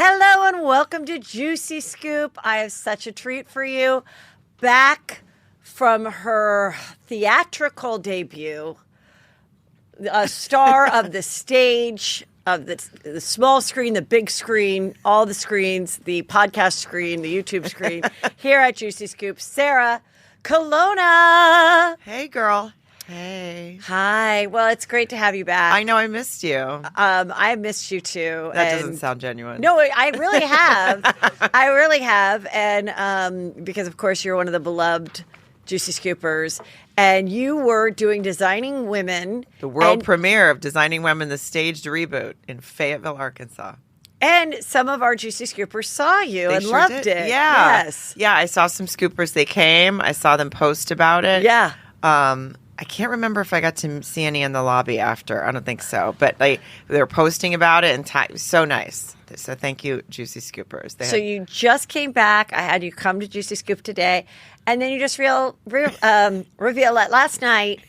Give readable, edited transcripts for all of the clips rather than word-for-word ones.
Hello and welcome to Juicy Scoop. I have such a treat for you. Back from her theatrical debut, a star of the stage, of the small screen, the big screen, all the screens, the podcast screen, the YouTube screen, here at Juicy Scoop, Sarah Colonna. Hey, girl. Hey. Hi. Well, it's great to have you back. I know I missed you. I missed you too. That doesn't sound genuine. No, I really have. I really have. And because, of course, you're one of the beloved Juicy Scoopers. And you were doing Designing Women. The world premiere of Designing Women, the staged reboot in Fayetteville, Arkansas. And some of our Juicy Scoopers saw you and sure loved did. it. Yeah. Yes. Yeah, I saw some Scoopers. They came. I saw them post about it. Yeah. I can't remember if I got to see any in the lobby after. I don't think so. But they were posting about it, and it was so nice. So thank you, Juicy Scoopers. You just came back. I had you come to Juicy Scoop today. And then you just reveal that last night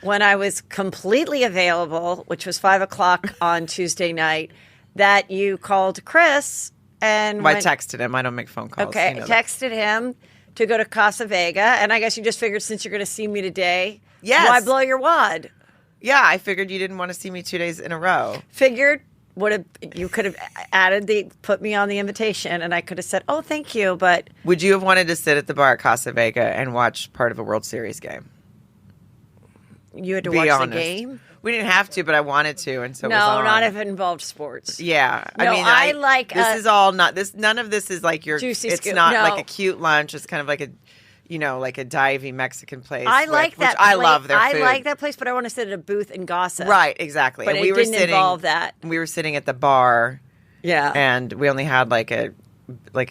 when I was completely available, which was 5 o'clock on Tuesday night, that you called Chris and I texted him. I don't make phone calls. Okay, texted him to go to Casa Vega. And I guess you just figured since you're going to see me today, yes, why blow your wad? Yeah, I figured you didn't want to see me 2 days in a row. Figured you could have put me on the invitation, and I could have said, "Oh, thank you." But would you have wanted to sit at the bar at Casa Vega and watch part of a World Series game? You had to watch the game. We didn't have to, but I wanted to, and so no, it was on. not if it involved sports. Yeah, no, I like this is all not this. None of this is like your Juicy It's Scoop. not No. like a cute lunch. It's kind of like a, like a divey Mexican place. I like that. I love their food. I like that place, but I want to sit at a booth and gossip. Right, exactly. But and it didn't involve that. We were sitting at the bar. Yeah, and we only had like an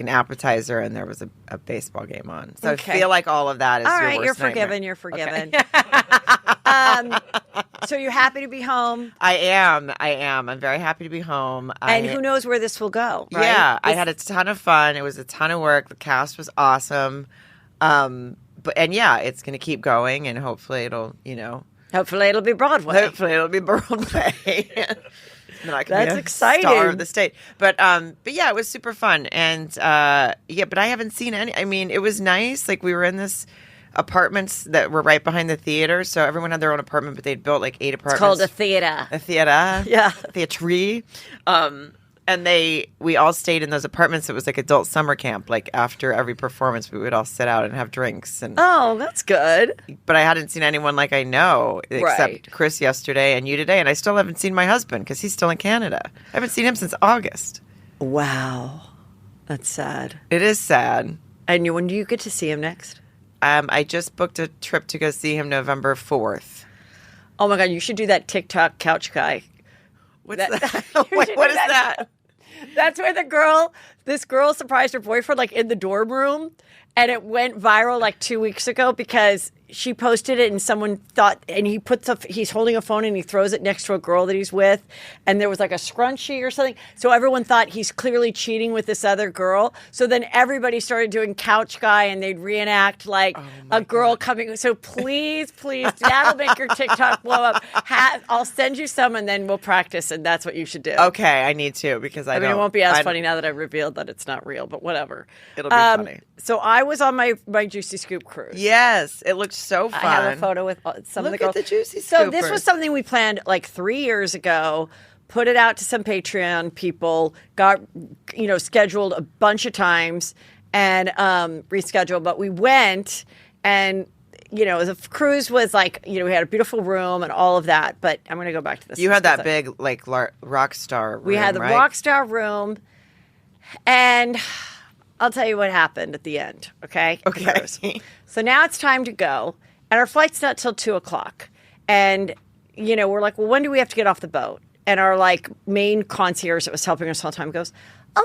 appetizer, and there was a baseball game on. So okay. I feel like all of that is all your right. worst You're forgiven. nightmare. You're forgiven. So you're happy to be home. I am. I'm very happy to be home. And who knows where this will go, right? Yeah, I had a ton of fun. It was a ton of work. The cast was awesome. It's going to keep going, and hopefully it'll, Hopefully it'll be Broadway. Hopefully it'll be Broadway. That's exciting. Star of the state. But yeah, it was super fun. And but I haven't seen any. I mean, it was nice. Like we were in this apartments that were right behind the theater, so everyone had their own apartment, but they'd built like 8 apartments. It's called a theater. A theater. Yeah. Theatre. And we all stayed in those apartments. It was like adult summer camp. Like after every performance, we would all sit out and have drinks. And oh, that's good. but I hadn't seen anyone like I know except Right. Chris yesterday and you today. And I still haven't seen my husband because he's still in Canada. I haven't seen him since August. Wow. That's sad. It is sad. And when do you get to see him next? I just booked a trip to go see him November 4th. Oh, my God. You should do that TikTok couch guy. What's that? What is that? That's where this girl surprised her boyfriend like in the dorm room, and it went viral like 2 weeks ago because she posted it and someone thought, and he's holding a phone and he throws it next to a girl that he's with, and there was like a scrunchie or something. So everyone thought he's clearly cheating with this other girl. So then everybody started doing couch guy and they'd reenact like a girl coming. So please, that'll make your TikTok blow up. I'll send you some and then we'll practice, and that's what you should do. Okay, I need to because I mean, it won't be as funny now that I've revealed that it's not real, but whatever. It'll be funny. So I was on my Juicy Scoop cruise. Yes, it looked so fun. I have a photo with some of the girls. Look at the Juicy Scoopers. So this was something we planned like 3 years ago, put it out to some Patreon people, got, scheduled a bunch of times and rescheduled, but we went and the cruise was like, we had a beautiful room and all of that, but I'm going to go back to this. You had that big, like, rock star room, we had the right? rock star room, and I'll tell you what happened at the end, okay? Okay. So now it's time to go, and our flight's not till 2 o'clock. And, we're like, well, when do we have to get off the boat? And our, like, main concierge that was helping us all the time goes,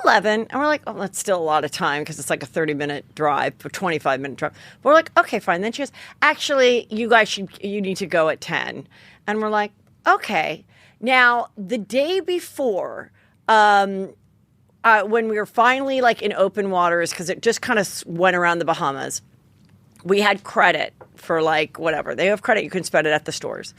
11. And we're like, oh, that's still a lot of time because it's like a 30-minute drive, a 25-minute drive. But we're like, okay, fine. Then she goes, actually, you guys you need to go at 10. And we're like, okay. Now, the day before, when we were finally like in open waters, because it just kind of went around the Bahamas, we had credit for like whatever. They have credit. You can spend it at the stores.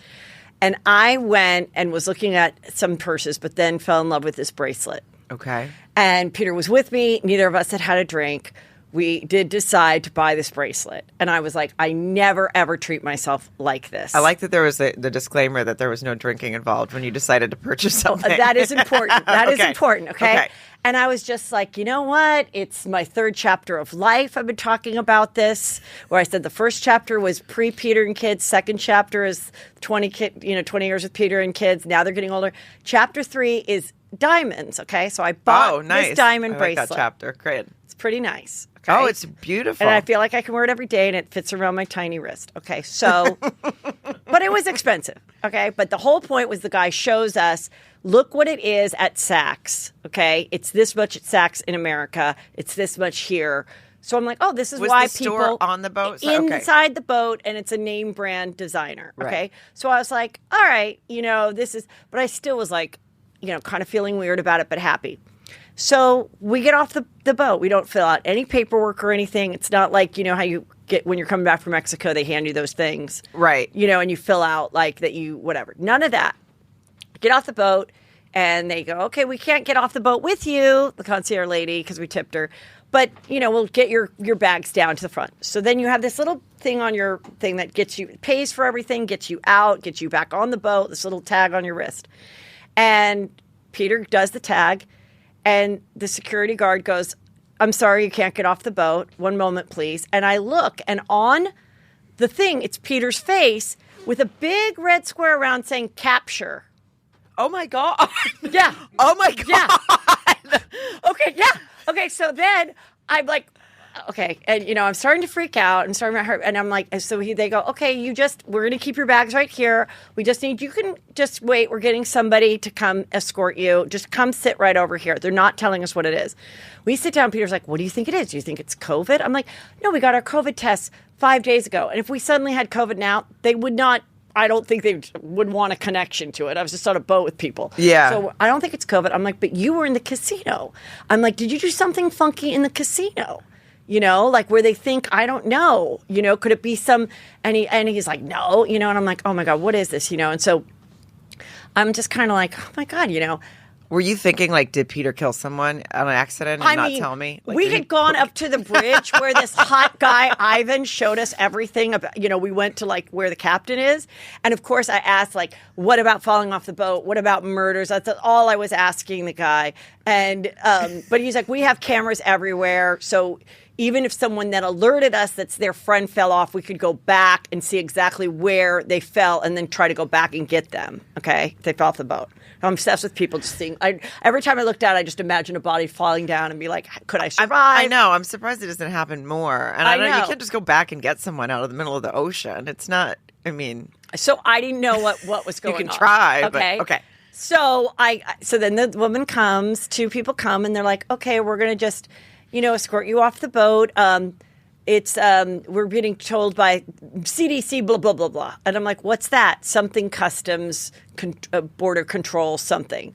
And I went and was looking at some purses, but then fell in love with this bracelet. Okay. And Peter was with me. Neither of us had a drink. We did decide to buy this bracelet. And I was like, I never, ever treat myself like this. I like that there was the disclaimer that there was no drinking involved when you decided to purchase something. That is important. That is important, okay? Okay. And I was just like, you know what? It's my third chapter of life. I've been talking about this, where I said the first chapter was pre-Peter and kids. Second chapter is 20 years with Peter and kids. Now they're getting older. Chapter 3 is diamonds, okay? So I bought this diamond bracelet. Like that chapter. Great. It's pretty nice. Okay? Oh, it's beautiful. And I feel like I can wear it every day, and it fits around my tiny wrist. Okay, so, but it was expensive. Okay, but the whole point was the guy shows us, look what it is at Saks. Okay, it's this much at Saks in America. It's this much here. So I'm like, oh, this is was why the people store on the boat inside the boat, and it's a name brand designer. Okay, Right. so I was like, all right, this is, but I still was like, kind of feeling weird about it, but happy. So we get off the boat. We don't fill out any paperwork or anything. It's not like, how you get when you're coming back from Mexico, they hand you those things. Right. And you fill out like that whatever. None of that. Get off the boat and they go, okay, we can't get off the boat with you, the concierge lady, because we tipped her. But, we'll get your bags down to the front. So then you have this little thing on your thing that pays for everything, gets you out, gets you back on the boat, this little tag on your wrist. And Peter does the tag. And the security guard goes, I'm sorry, you can't get off the boat. One moment, please. And I look, and on the thing, it's Peter's face with a big red square around saying capture. Oh, my God. Yeah. Oh, my God. Yeah. Okay, yeah. Okay, so then I'm like, okay. And, I'm starting to freak out and starting to hurt. And I'm like, so they go, okay, we're going to keep your bags right here. We just need, you can just wait. We're getting somebody to come escort you. Just come sit right over here. They're not telling us what it is. We sit down. Peter's like, what do you think it is? Do you think it's COVID? I'm like, no, we got our COVID tests 5 days ago. And if we suddenly had COVID now, they would not, I don't think they would want a connection to it. I was just on a boat with people. Yeah. So I don't think it's COVID. I'm like, but you were in the casino. I'm like, did you do something funky in the casino? Like where they think, I don't know, could it be and he's like, no, and I'm like, oh my God, what is this? And so I'm just kind of like, oh my God, Were you thinking, like, did Peter kill someone on an accident and not tell me? Like, we had gone up to the bridge where this hot guy, Ivan, showed us everything about, we went to like where the captain is. And of course I asked like, what about falling off the boat? What about murders? That's all I was asking the guy. And, but he's like, we have cameras everywhere. So even if someone that alerted us that their friend fell off, we could go back and see exactly where they fell and then try to go back and get them. Okay. If they fell off the boat. I'm obsessed with people just seeing. Every time I looked out, I just imagine a body falling down and be like, could I survive? I know. I'm surprised it doesn't happen more. And I know. You can't just go back and get someone out of the middle of the ocean. It's not, So I didn't know what was going on. You can try, okay? But okay. So then the woman comes, 2 people come, and they're like, okay, we're going to just, escort you off the boat. We're getting told by CDC, blah, blah, blah, blah. And I'm like, what's that? Something customs, border control, something.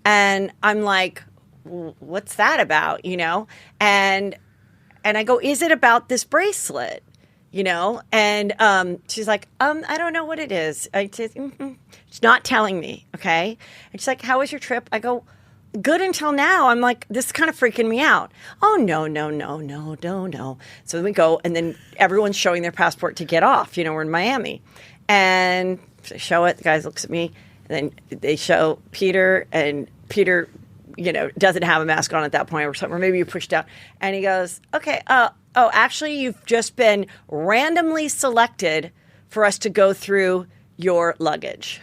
And I'm like, what's that about, And I go, is it about this bracelet? And she's like, I don't know what it is. She's not telling me, okay? And she's like, how was your trip? I go, good until now. I'm like, this is kind of freaking me out. Oh, no. So then we go, and then everyone's showing their passport to get off. We're in Miami. And they show it. The guy looks at me, and then they show Peter, and Peter, doesn't have a mask on at that point or something, or maybe you pushed out. And he goes, okay, actually, you've just been randomly selected for us to go through your luggage.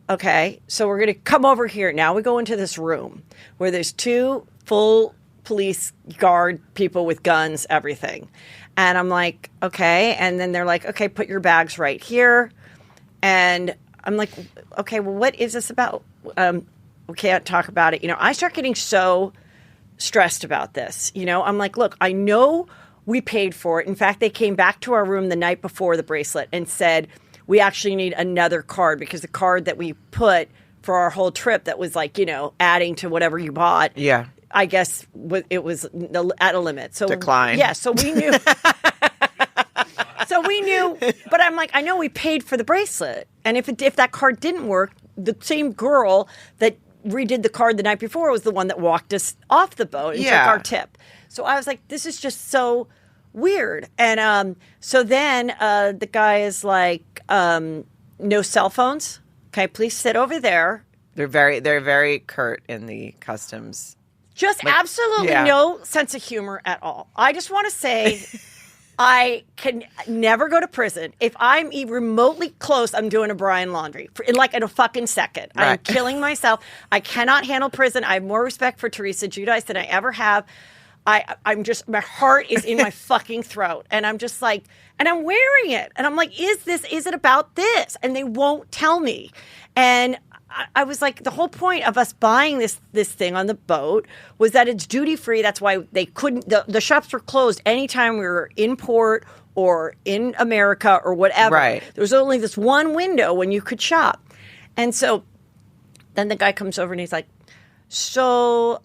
Okay, so we're going to come over here. Now we go into this room where there's 2 full police guard people with guns, everything. And I'm like, okay. And then they're like, okay, put your bags right here. And I'm like, okay, well, what is this about? We can't talk about it. I start getting so stressed about this. I'm like, look, I know we paid for it. In fact, they came back to our room the night before the bracelet and said, we actually need another card because the card that we put for our whole trip that was like, adding to whatever you bought. Yeah. I guess it was at a limit. So decline. Yeah. So we knew. But I'm like, I know we paid for the bracelet. And if that card didn't work, the same girl that redid the card the night before was the one that walked us off the boat and took our tip. So I was like, this is just so weird. And so then the guy is like, no cell phones. Okay, please sit over there. They're very curt in the customs. Just absolutely no sense of humor at all. I just want to say I can never go to prison. If I'm remotely close, I'm doing a Brian laundry in a fucking second. Right. I'm killing myself. I cannot handle prison. I have more respect for Teresa Giudice than I ever have. I'm just, my heart is in my fucking throat. And I'm just like, and I'm wearing it. And I'm like, is it about this? And they won't tell me. And I was like, the whole point of us buying this thing on the boat was that it's duty free. That's why they couldn't, the shops were closed anytime we were in port or in America or whatever. Right. There was only this one window when you could shop. And so then the guy comes over and he's like, so,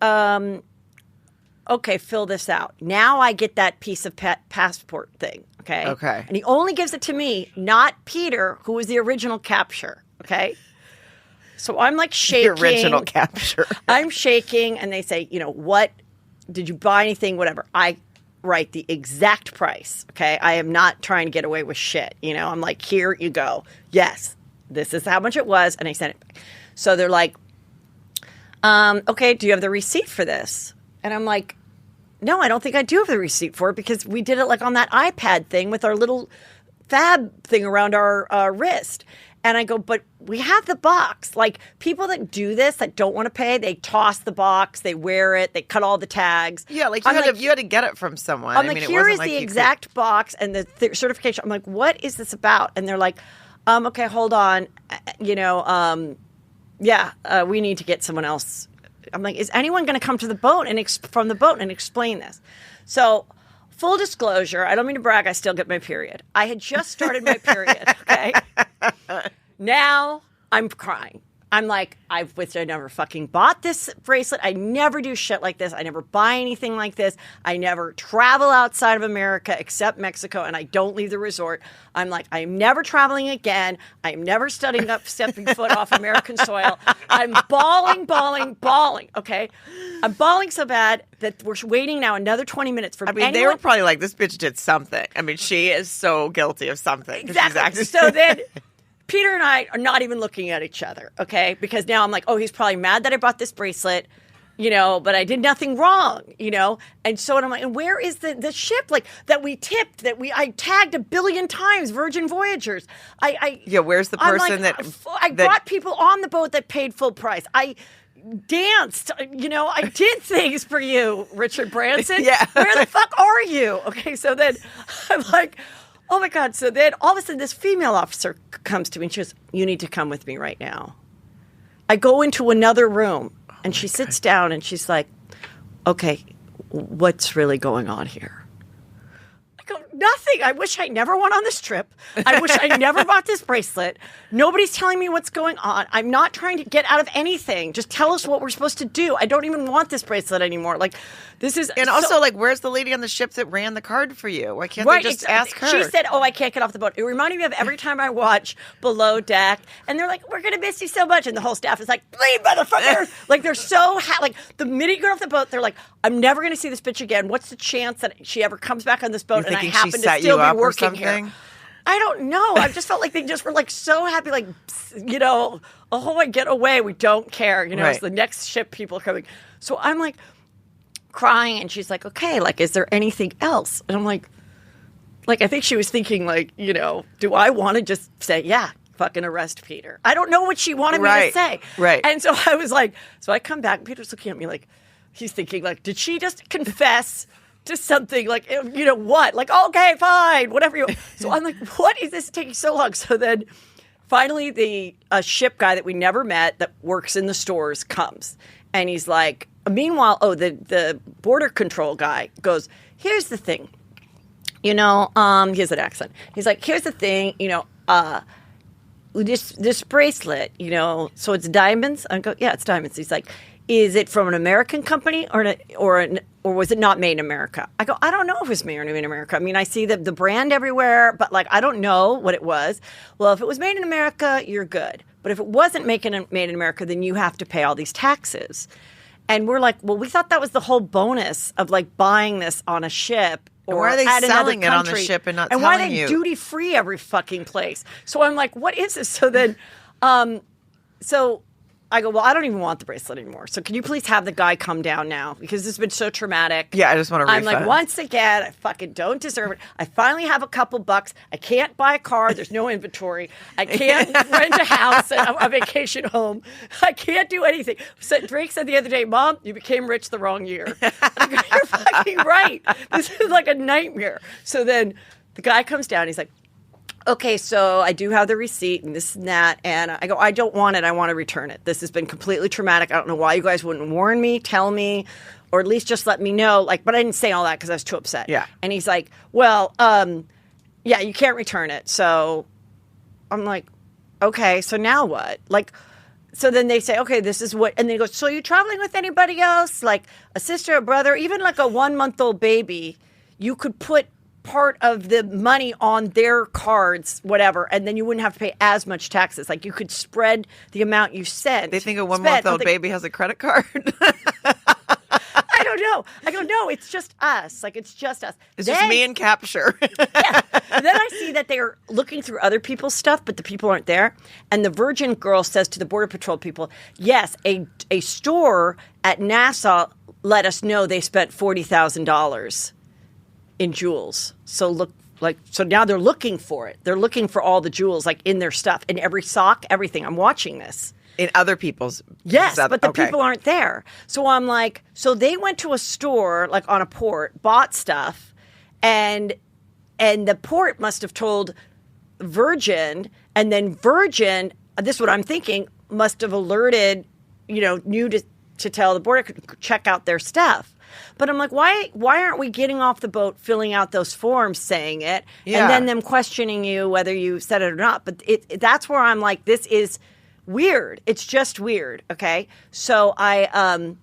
okay, fill this out. Now I get that piece of passport thing. Okay. Okay. And he only gives it to me, not Peter, who was the original capture. Okay. So I'm like shaking. The original capture. I'm shaking, and they say, what? Did you buy anything? Whatever. I write the exact price. Okay. I am not trying to get away with shit. I'm like, here you go. Yes, this is how much it was, and I sent it back. So they're like, okay, do you have the receipt for this? And I'm like, no, I don't think I do have the receipt for it because we did it like on that iPad thing with our little fab thing around our wrist. And I go, but we have the box. Like people that do this, that don't want to pay, they toss the box, they wear it, they cut all the tags. Yeah, like you had to get it from someone. I'm like, here is the exact box and the certification. I'm like, what is this about? And they're like, okay, hold on. We need to get someone else. I'm like, is anyone going to come to the boat from the boat and explain this? So, full disclosure, I don't mean to brag, I still get my period. I had just started my period, okay? Now I'm crying. I'm like, I wish I never fucking bought this bracelet. I never do shit like this. I never buy anything like this. I never travel outside of America except Mexico, and I don't leave the resort. I'm like, I'm never traveling again. I'm never stepping foot off American soil. I'm bawling, okay? I'm bawling so bad that we're waiting now another 20 minutes for anyone. They were probably like, this bitch did something. I mean, she is so guilty of something. Exactly. So then Peter and I are not even looking at each other, okay? Because now I'm like, oh, he's probably mad that I bought this bracelet, but I did nothing wrong, And so I'm like, and where is the ship like that we tipped, I tagged 1 billion times, Virgin Voyagers. Where's the person I brought people on the boat that paid full price. I danced, I did things for you, Richard Branson. Yeah. Where the fuck are you? Okay, so then I'm like, oh my God. So then all of a sudden this female officer comes to me and she goes, you need to come with me right now. I go into another room and she sits down and she's like, okay, what's really going on here? I go, nothing. I wish I never went on this trip. I wish I never bought this bracelet. Nobody's telling me what's going on. I'm not trying to get out of anything. Just tell us what we're supposed to do. I don't even want this bracelet anymore. Like, this is... And also, where's the lady on the ship that ran the card for you? Why can't they just ask her? She said, I can't get off the boat. It reminded me of every time I watch Below Deck, and they're like, we're going to miss you so much. And the whole staff is like, leave, motherfucker. Like, they're so... the minute you get off the boat, they're like, I'm never going to see this bitch again. What's the chance that she ever comes back on this boat and I happen to still be working here? I don't know. I just felt like they just were so happy, I get away. We don't care. Right. It's the next ship people are coming. So I'm like crying and she's like, okay, is there anything else? And I'm like, I think she was thinking do I want to just say, yeah, fucking arrest Peter? I don't know what she wanted me to say. Right. And so I was like, so I come back and Peter's looking at me he's thinking did she just confess to something what? Okay, fine, whatever. So I'm like, what is this taking so long? So then finally the ship guy that we never met that works in the stores comes. And he's like, meanwhile, the border control guy goes, here's the thing. He has an accent. He's like, here's the thing, this bracelet, so it's diamonds? I go, yeah, it's diamonds. He's like, is it from an American company or was it not made in America? I go, I don't know if it was made in America. I mean, I see the brand everywhere, but I don't know what it was. Well, if it was made in America, you're good. But if it wasn't made in America, then you have to pay all these taxes. And we're like, well, we thought that was the whole bonus of like buying this on a ship. Or why are they at selling it another on the ship and not and telling why are they you? duty free every fucking place? So I'm like, what is this? So then, so I go, well, I don't even want the bracelet anymore. So can you please have the guy come down now? Because this has been so traumatic. Yeah, I just want to refund. I'm like, once again, I fucking don't deserve it. I finally have a couple bucks. I can't buy a car. There's no inventory. I can't rent a house at a vacation home. I can't do anything. So Drake said the other day, Mom, you became rich the wrong year. I go, you're fucking right. This is like a nightmare. So then the guy comes down. He's like, okay, so I do have the receipt and this and that. And I go, I don't want it. I want to return it. This has been completely traumatic. I don't know why you guys wouldn't warn me, tell me, or at least just let me know. Like, but I didn't say all that because I was too upset. Yeah. And he's like, well, yeah, you can't return it. So I'm like, okay, so now what? Like, so then they say, okay, this is what, and they go, so you traveling with anybody else? Like a sister, a brother, even like a 1-month-old baby, you could put part of the money on their cards, whatever, and then you wouldn't have to pay as much taxes. Like you could spread the amount you sent. They think a 1-month-old baby has a credit card. I don't know. I go, no, it's just us. Like it's just us. It's just me and Capture. Yeah. And then I see that they're looking through other people's stuff, but the people aren't there. And the Virgin girl says to the Border Patrol people, yes, a store at Nassau let us know they spent $40,000 in jewels. So now they're looking for it. They're looking for all the jewels like in their stuff, in every sock, everything. I'm watching this. In other people's Yes, stuff. but the people aren't there. So I'm like, so they went to a store like on a port, bought stuff, and the port must have told Virgin, and then Virgin, this is what I'm thinking, must have alerted, knew to tell the border to check out their stuff. But I'm like, why aren't we getting off the boat, filling out those forms, saying it, and then them questioning you whether you said it or not? But that's where I'm like, this is weird. It's just weird. Okay. So so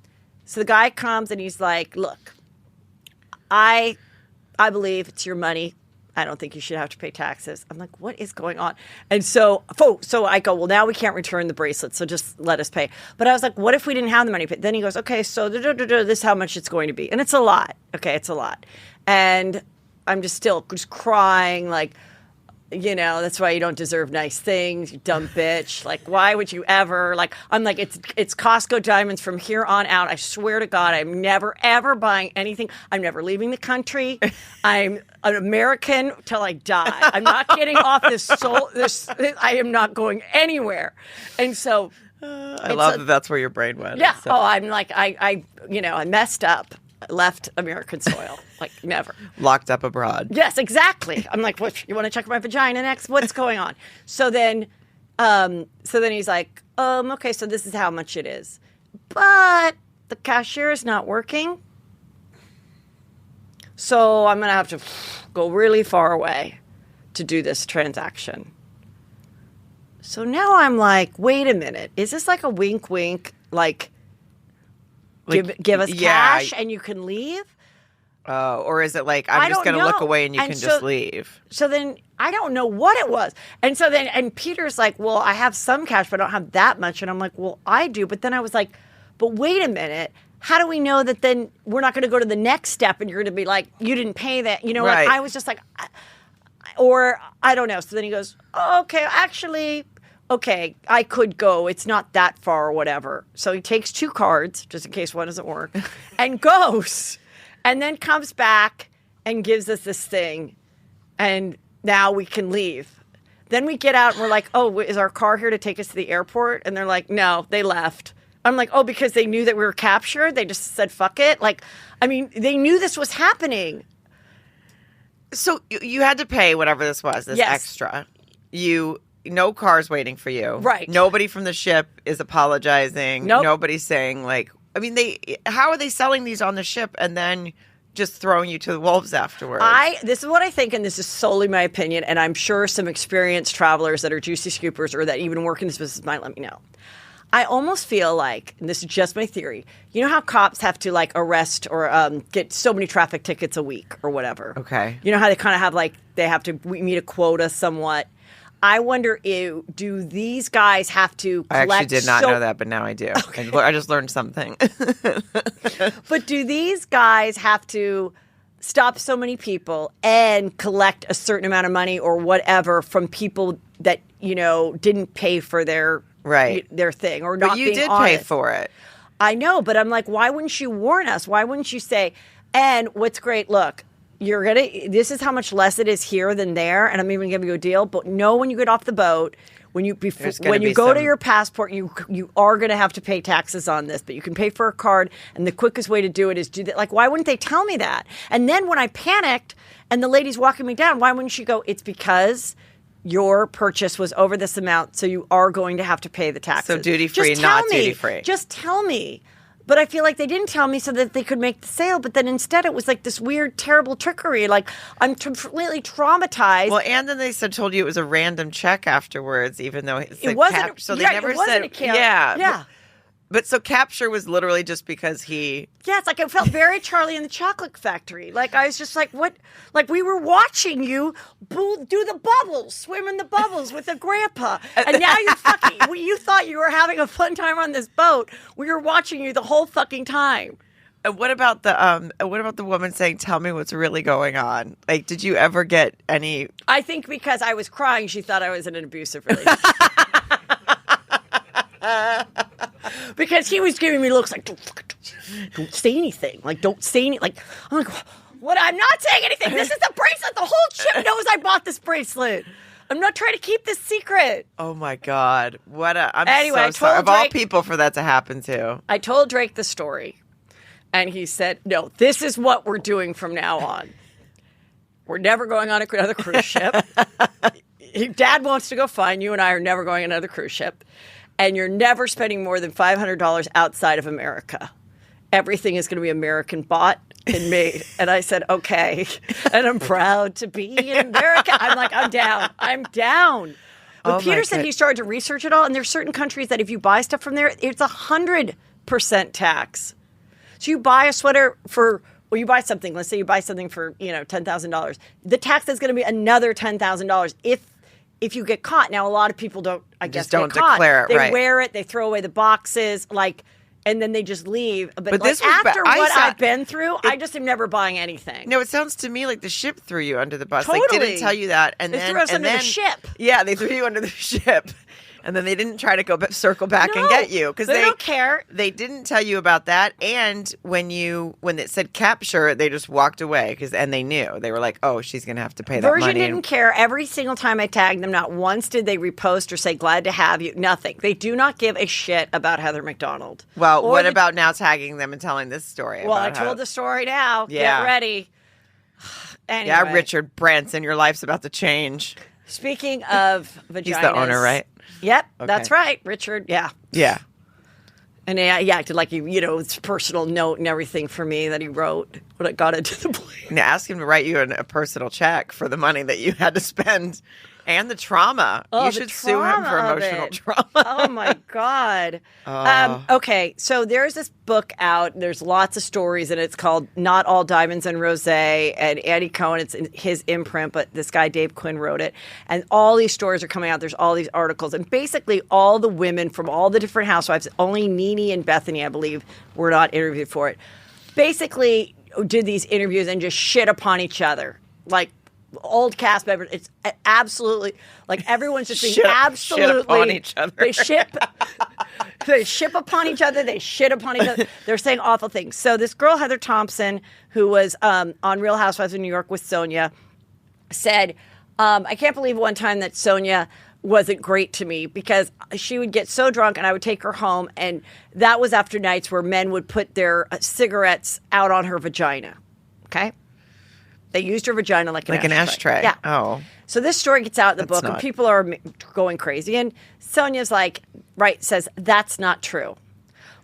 the guy comes and he's like, look, I believe it's your money. I don't think you should have to pay taxes. I'm like, what is going on? And so I go, well, now we can't return the bracelet, so just let us pay. But I was like, what if we didn't have the money? Then he goes, okay, so this is how much it's going to be. And it's a lot. Okay, it's a lot. And I'm just crying, like, that's why you don't deserve nice things, you dumb bitch. Like, why would you ever? Like, I'm like, it's Costco diamonds from here on out. I swear to God, I'm never, ever buying anything. I'm never leaving the country. I'm an American till I die. I'm not getting off this I am not going anywhere. And so. I love that that's where your brain went. Yeah. So. Oh, I'm like, I messed up. Left American soil, like never. Locked up abroad. Yes, exactly. I'm like, what? You want to check my vagina next? What's going on? So then he's like, okay, so this is how much it is, but the cashier is not working, so I'm gonna have to go really far away to do this transaction. So now I'm like, wait a minute, is this like a wink, wink, like? Give us cash and you can leave? Or is it like, I'm just going to look away and you can just leave? So then I don't know what it was. And so then, and Peter's like, well, I have some cash, but I don't have that much. And I'm like, well, I do. But then I was like, but wait a minute. How do we know that then we're not going to go to the next step and you're going to be like, you didn't pay that? Right. Like I was just like, or I don't know. So then he goes, oh, okay, actually, okay, I could go. It's not that far or whatever. So he takes 2 cards, just in case one doesn't work, and goes. And then comes back and gives us this thing. And now we can leave. Then we get out and we're like, oh, is our car here to take us to the airport? And they're like, no, they left. I'm like, oh, because they knew that we were captured? They just said, fuck it? Like, I mean, they knew this was happening. So you had to pay whatever this was, this extra. No car's waiting for you. Right. Nobody from the ship is apologizing. Nope. Nobody's saying like, I mean, how are they selling these on the ship and then just throwing you to the wolves afterwards? This is what I think, and this is solely my opinion, and I'm sure some experienced travelers that are juicy scoopers or that even work in this business might let me know. I almost feel like, and this is just my theory, you know how cops have to like arrest or get so many traffic tickets a week or whatever? Okay. You know how they kind of have like, they have to meet a quota somewhat? I wonder, do these guys have to collect... I actually did not know that, but now I do. Okay. I just learned something. But do these guys have to stop so many people and collect a certain amount of money or whatever from people that, didn't pay for their thing or not being honest? But you did pay for it. I know, but I'm like, why wouldn't you warn us? Why wouldn't you say, and what's great, look, this is how much less it is here than there, and I'm even giving you a deal, but know when you get off the boat, when you go to your passport, you are going to have to pay taxes on this, but you can pay for a card, and the quickest way to do it is do that. Like, why wouldn't they tell me that? And then when I panicked and the lady's walking me down, why wouldn't she go, it's because your purchase was over this amount, so you are going to have to pay the taxes. So duty-free, not duty-free. Just tell me. But I feel like they didn't tell me so that they could make the sale. But then instead it was like this weird, terrible trickery. Like, I'm completely traumatized. Well, and then they told you it was a random check afterwards, even though it wasn't. So they never said. Yeah. But so capture was literally just because he... Yeah, it's like I felt very Charlie in the Chocolate Factory. Like, I was just like, what? Like, we were watching you do the bubbles, swim in the bubbles with a grandpa. And now you thought you were having a fun time on this boat. We were watching you the whole fucking time. And what about the woman saying, tell me what's really going on? Like, did you ever get any... I think because I was crying, she thought I was in an abusive relationship. Because he was giving me looks like, don't say anything. Like, don't say anything. Like, I'm like, what? I'm not saying anything. This is the bracelet. The whole ship knows I bought this bracelet. I'm not trying to keep this secret. Oh, my God. Anyway, so sorry. Of all people for that to happen to. I told Drake the story. And he said, no, this is what we're doing from now on. We're never going on another cruise ship. Dad wants to go fine. You and I are never going on another cruise ship. And you're never spending more than $500 outside of America. Everything is going to be American bought and made. And I said, okay. And I'm proud to be in America. I'm like, I'm down. But Peter said he started to research it all. And there's certain countries that if you buy stuff from there, it's 100% tax. So you buy a sweater you buy something. Let's say you buy something for, $10,000. The tax is going to be another $10,000 if you get caught. Now, a lot of people don't declare it, They wear it, they throw away the boxes, and then they just leave. But this was after what I've been through, I just am never buying anything. No, it sounds to me like the ship threw you under the bus. Totally. Like, didn't tell you that. And they threw us under the ship. Yeah, they threw you under the ship. And then they didn't try to circle back and get you because they don't care. They didn't tell you about that. And when it said capture, they just walked away and they knew. They were like, "Oh, she's going to have to pay that money." Virgin didn't care. Every single time I tagged them, not once did they repost or say "glad to have you." Nothing. They do not give a shit about Heather McDonald. Well, what about now tagging them and telling this story? Well, I told the story now. Yeah. Get ready. Anyway. Yeah, Richard Branson, your life's about to change. Speaking of vaginas, he's the owner, right? Yep, okay. That's right, Richard. Yeah. And he acted like it's a personal note and everything for me that he wrote when I got into the plane. Now ask him to write you a personal check for the money that you had to spend and the trauma. You should sue him for emotional trauma. Oh, my God. Okay, so there's this book out. There's lots of stories, and it's called Not All Diamonds and Rosé, and Andy Cohen, it's in his imprint, but this guy Dave Quinn wrote it. And all these stories are coming out. There's all these articles. And basically all the women from all the different housewives, only Nene and Bethany, I believe, were not interviewed for it, basically did these interviews and just shit upon each other. Like, old cast members, it's absolutely like everyone's just being absolutely shit upon each other. They ship upon each other. They shit upon each other. They're saying awful things. So this girl Heather Thompson, who was on Real Housewives of New York with Sonja, said, "I can't believe one time that Sonja wasn't great to me because she would get so drunk and I would take her home, and that was after nights where men would put their cigarettes out on her vagina." Okay. They used her vagina like an ashtray. Yeah. Oh. So this story gets out in the book, and people are going crazy. And Sonja's says, that's not true.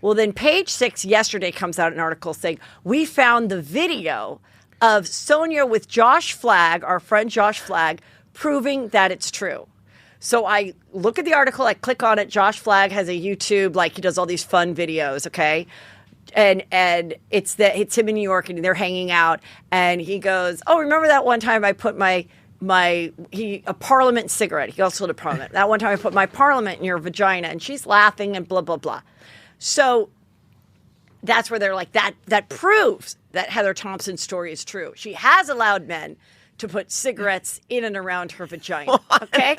Well, then Page 6 yesterday comes out an article saying, we found the video of Sonja with Josh Flagg, our friend Josh Flagg, proving that it's true. So I look at the article, I click on it. Josh Flagg has a YouTube, he does all these fun videos, okay? And it's him in New York, and they're hanging out, and he goes, "Oh, remember that one time I put my a Parliament cigarette. He also sold a Parliament. That one time I put my Parliament in your vagina, and she's laughing and blah, blah, blah. So that's where they're like, that proves that Heather Thompson's story is true. She has allowed men to put cigarettes in and around her vagina. Okay?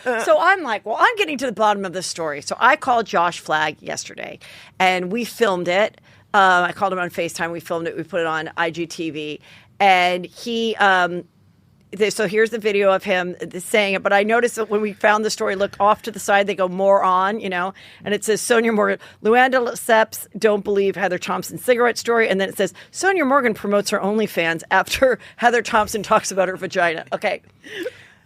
So I'm like, well, I'm getting to the bottom of the story. So I called Josh Flagg yesterday, and we filmed it. I called him on FaceTime. We filmed it. We put it on IGTV. And he, so here's the video of him saying it. But I noticed that when we found the story, look off to the side, they go more on, and it says Sonja Morgan, Luanda Lesseps don't believe Heather Thompson's cigarette story. And then it says Sonja Morgan promotes her OnlyFans after Heather Thompson talks about her vagina. Okay.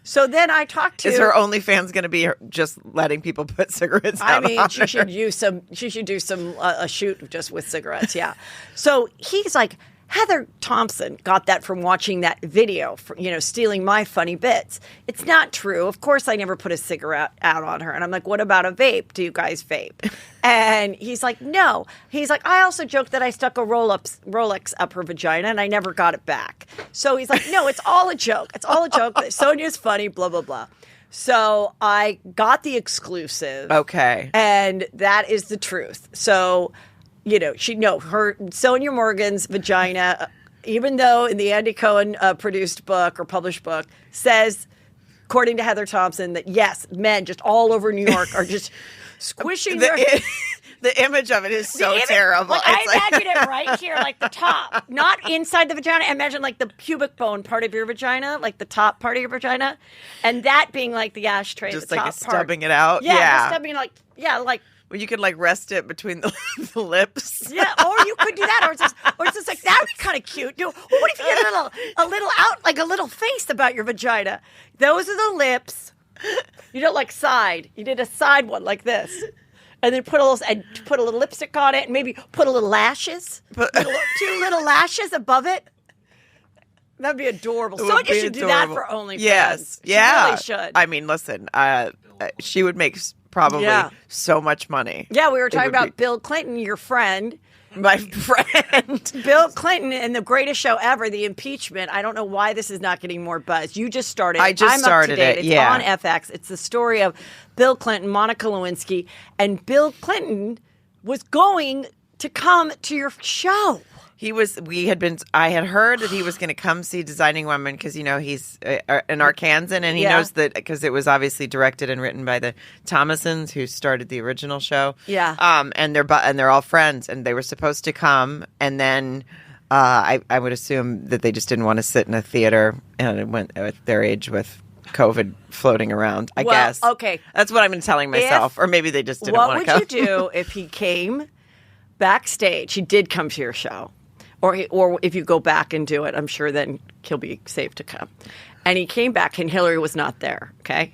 So then I talked to... Is her OnlyFans going to be just letting people put cigarettes out? I mean, she should do a shoot just with cigarettes, yeah. So he's like, Heather Thompson got that from watching that video, stealing my funny bits. It's not true. Of course, I never put a cigarette out on her. And I'm like, what about a vape? Do you guys vape? And he's like, no. He's like, I also joked that I stuck a Rolex up her vagina and I never got it back. So he's like, no, it's all a joke. It's all a joke. Sonja's funny, blah, blah, blah. So I got the exclusive. Okay. And that is the truth. So... her Sonja Morgan's vagina, even though in the Andy Cohen produced book or published book, says, according to Heather Thompson, that yes, men just all over New York are just squishing their... The image of it is so terrible. I imagine it right here, like the top, not inside the vagina. I imagine like the pubic bone part of your vagina, like the top part of your vagina, and that being like the ashtray, just the like top stubbing part. it out. Yeah, yeah. Just stubbing like. Well, you could like rest it between the lips. Yeah, or you could do that, or it's just like that would be kind of cute. What if you get a little out, like a little face about your vagina? Those are the lips. You don't like side. You did a side one like this, and then put a little lipstick on it, and maybe put a little lashes, two little lashes above it. That'd be adorable. Sonja should do that for OnlyFans. Yes, she really should. I mean, listen, she would make probably so much money. Yeah, we were talking about Bill Clinton, your friend. My friend. Bill Clinton and the greatest show ever, the impeachment. I don't know why this is not getting more buzz. You just started it. I just started it, It's on FX. It's the story of Bill Clinton, Monica Lewinsky, and Bill Clinton was going to come to your show. I had heard that he was going to come see Designing Women because, he's an Arkansan and he knows that because it was obviously directed and written by the Thomasons who started the original show. Yeah. And they're all friends and they were supposed to come and then I would assume that they just didn't want to sit in a theater and it went at their age with COVID floating around, I guess. Okay. That's what I've been telling myself. Or maybe they just didn't want to come. What would you do if he came backstage? He did come to your show. Or if you go back and do it, I'm sure then he'll be safe to come. And he came back and Hillary was not there, okay?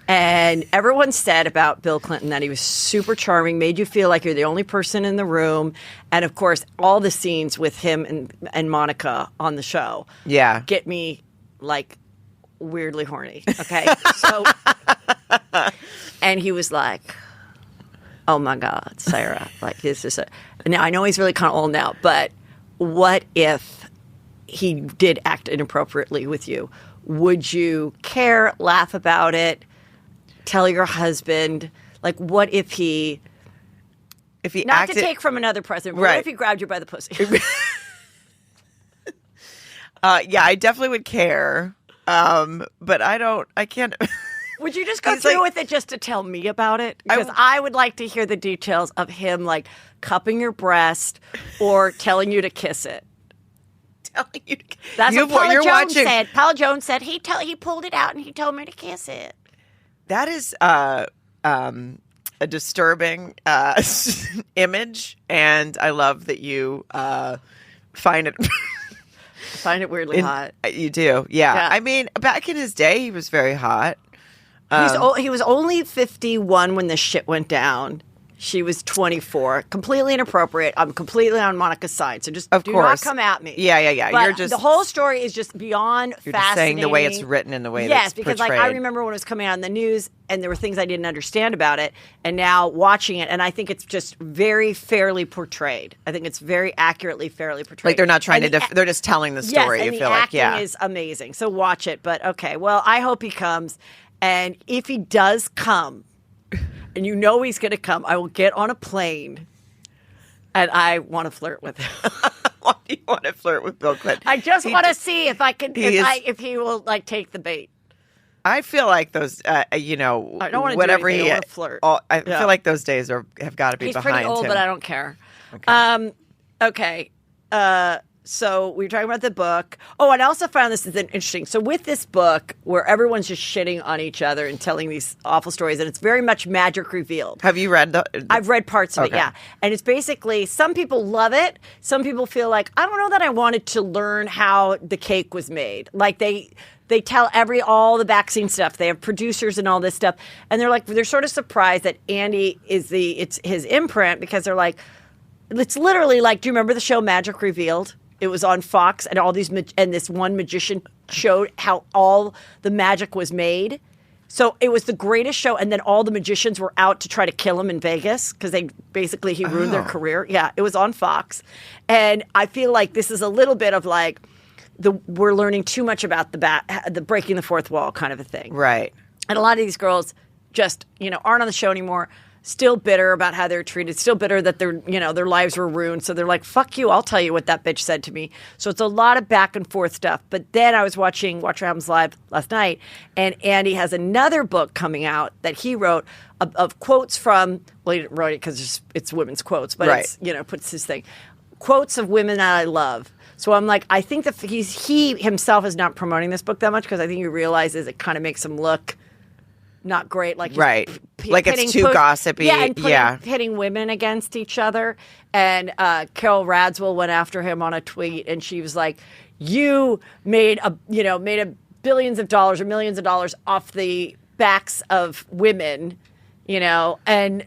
And everyone said about Bill Clinton that he was super charming, made you feel like you're the only person in the room. And, of course, all the scenes with him and Monica on the show get me, like, weirdly horny, okay? So, and he was like, oh, my God, Sarah, like, this is now, I know he's really kind of old now, but what if he did act inappropriately with you? Would you care, laugh about it, tell your husband? Like, what if he not acted, to take from another president, but right. What if he grabbed you by the pussy? Yeah, I definitely would care. But I can't. Would you just go through with it just to tell me about it? Because I would like to hear the details of him, like, cupping your breast or telling you to kiss it. Telling you to kiss it. That's what Paula Jones said. Paula Jones said he pulled it out and he told me to kiss it. That is a disturbing image, and I love that you find it... Find it weirdly hot. You do, yeah. I mean, back in his day, he was very hot. He was only 51 when the shit went down. She was 24. Completely inappropriate. I'm completely on Monica's side. So just do not come at me. Yeah. But You're just the whole story is just beyond you're fascinating. Just saying the way it's written and the way that's because portrayed. like I remember when it was coming out in the news and there were things I didn't understand about it, and now watching it, and I think it's just very fairly portrayed. I think it's very accurately, fairly portrayed. Like they're not trying they're just telling the story. Yes, and you feel the like acting is amazing. So watch it. But okay, well, I hope he comes, and if he does come. And you know he's going to come. I will get on a plane, and I want to flirt with him. Why do you want to flirt with Bill Clinton? I just want to see if I can, if he will like take the bait. I feel like those, I don't want to whatever do anything. he, I want to flirt. I feel like those days have got to be he's behind pretty old, him. but I don't care. Okay. So we were talking about the book. Oh, and I also found this is interesting. So with this book, where everyone's just shitting on each other and telling these awful stories, and it's very much magic revealed. Have you read I've read parts of it, yeah. And it's basically, some people love it. Some people feel like, I don't know that I wanted to learn how the cake was made. Like they tell all the backseat stuff. They have producers and all this stuff. And they're sort of surprised that Andy it's his imprint, because they're like, it's literally like, do you remember the show Magic Revealed? It was on Fox, and and this one magician showed how all the magic was made. So it was the greatest show, and then all the magicians were out to try to kill him in Vegas because he ruined their career. Yeah, it was on Fox, and I feel like this is a little bit of like we're learning too much about the breaking the fourth wall kind of a thing, right? And a lot of these girls just aren't on the show anymore. Still bitter about how they're treated, still bitter that their lives were ruined. So they're like, fuck you, I'll tell you what that bitch said to me. So it's a lot of back and forth stuff. But then I was watching Watch What Happens Live last night, and Andy has another book coming out that he wrote of quotes from, well, he didn't write it because it's women's quotes, but right. It's, puts his thing. Quotes of women that I love. So I'm like, I think that he himself is not promoting this book that much, because I think he realizes it kind of makes him look not great, like right, like it's too gossipy, and pitting women against each other. And Carol Radswell went after him on a tweet, and she was like, "You made billions of dollars or millions of dollars off the backs of women, and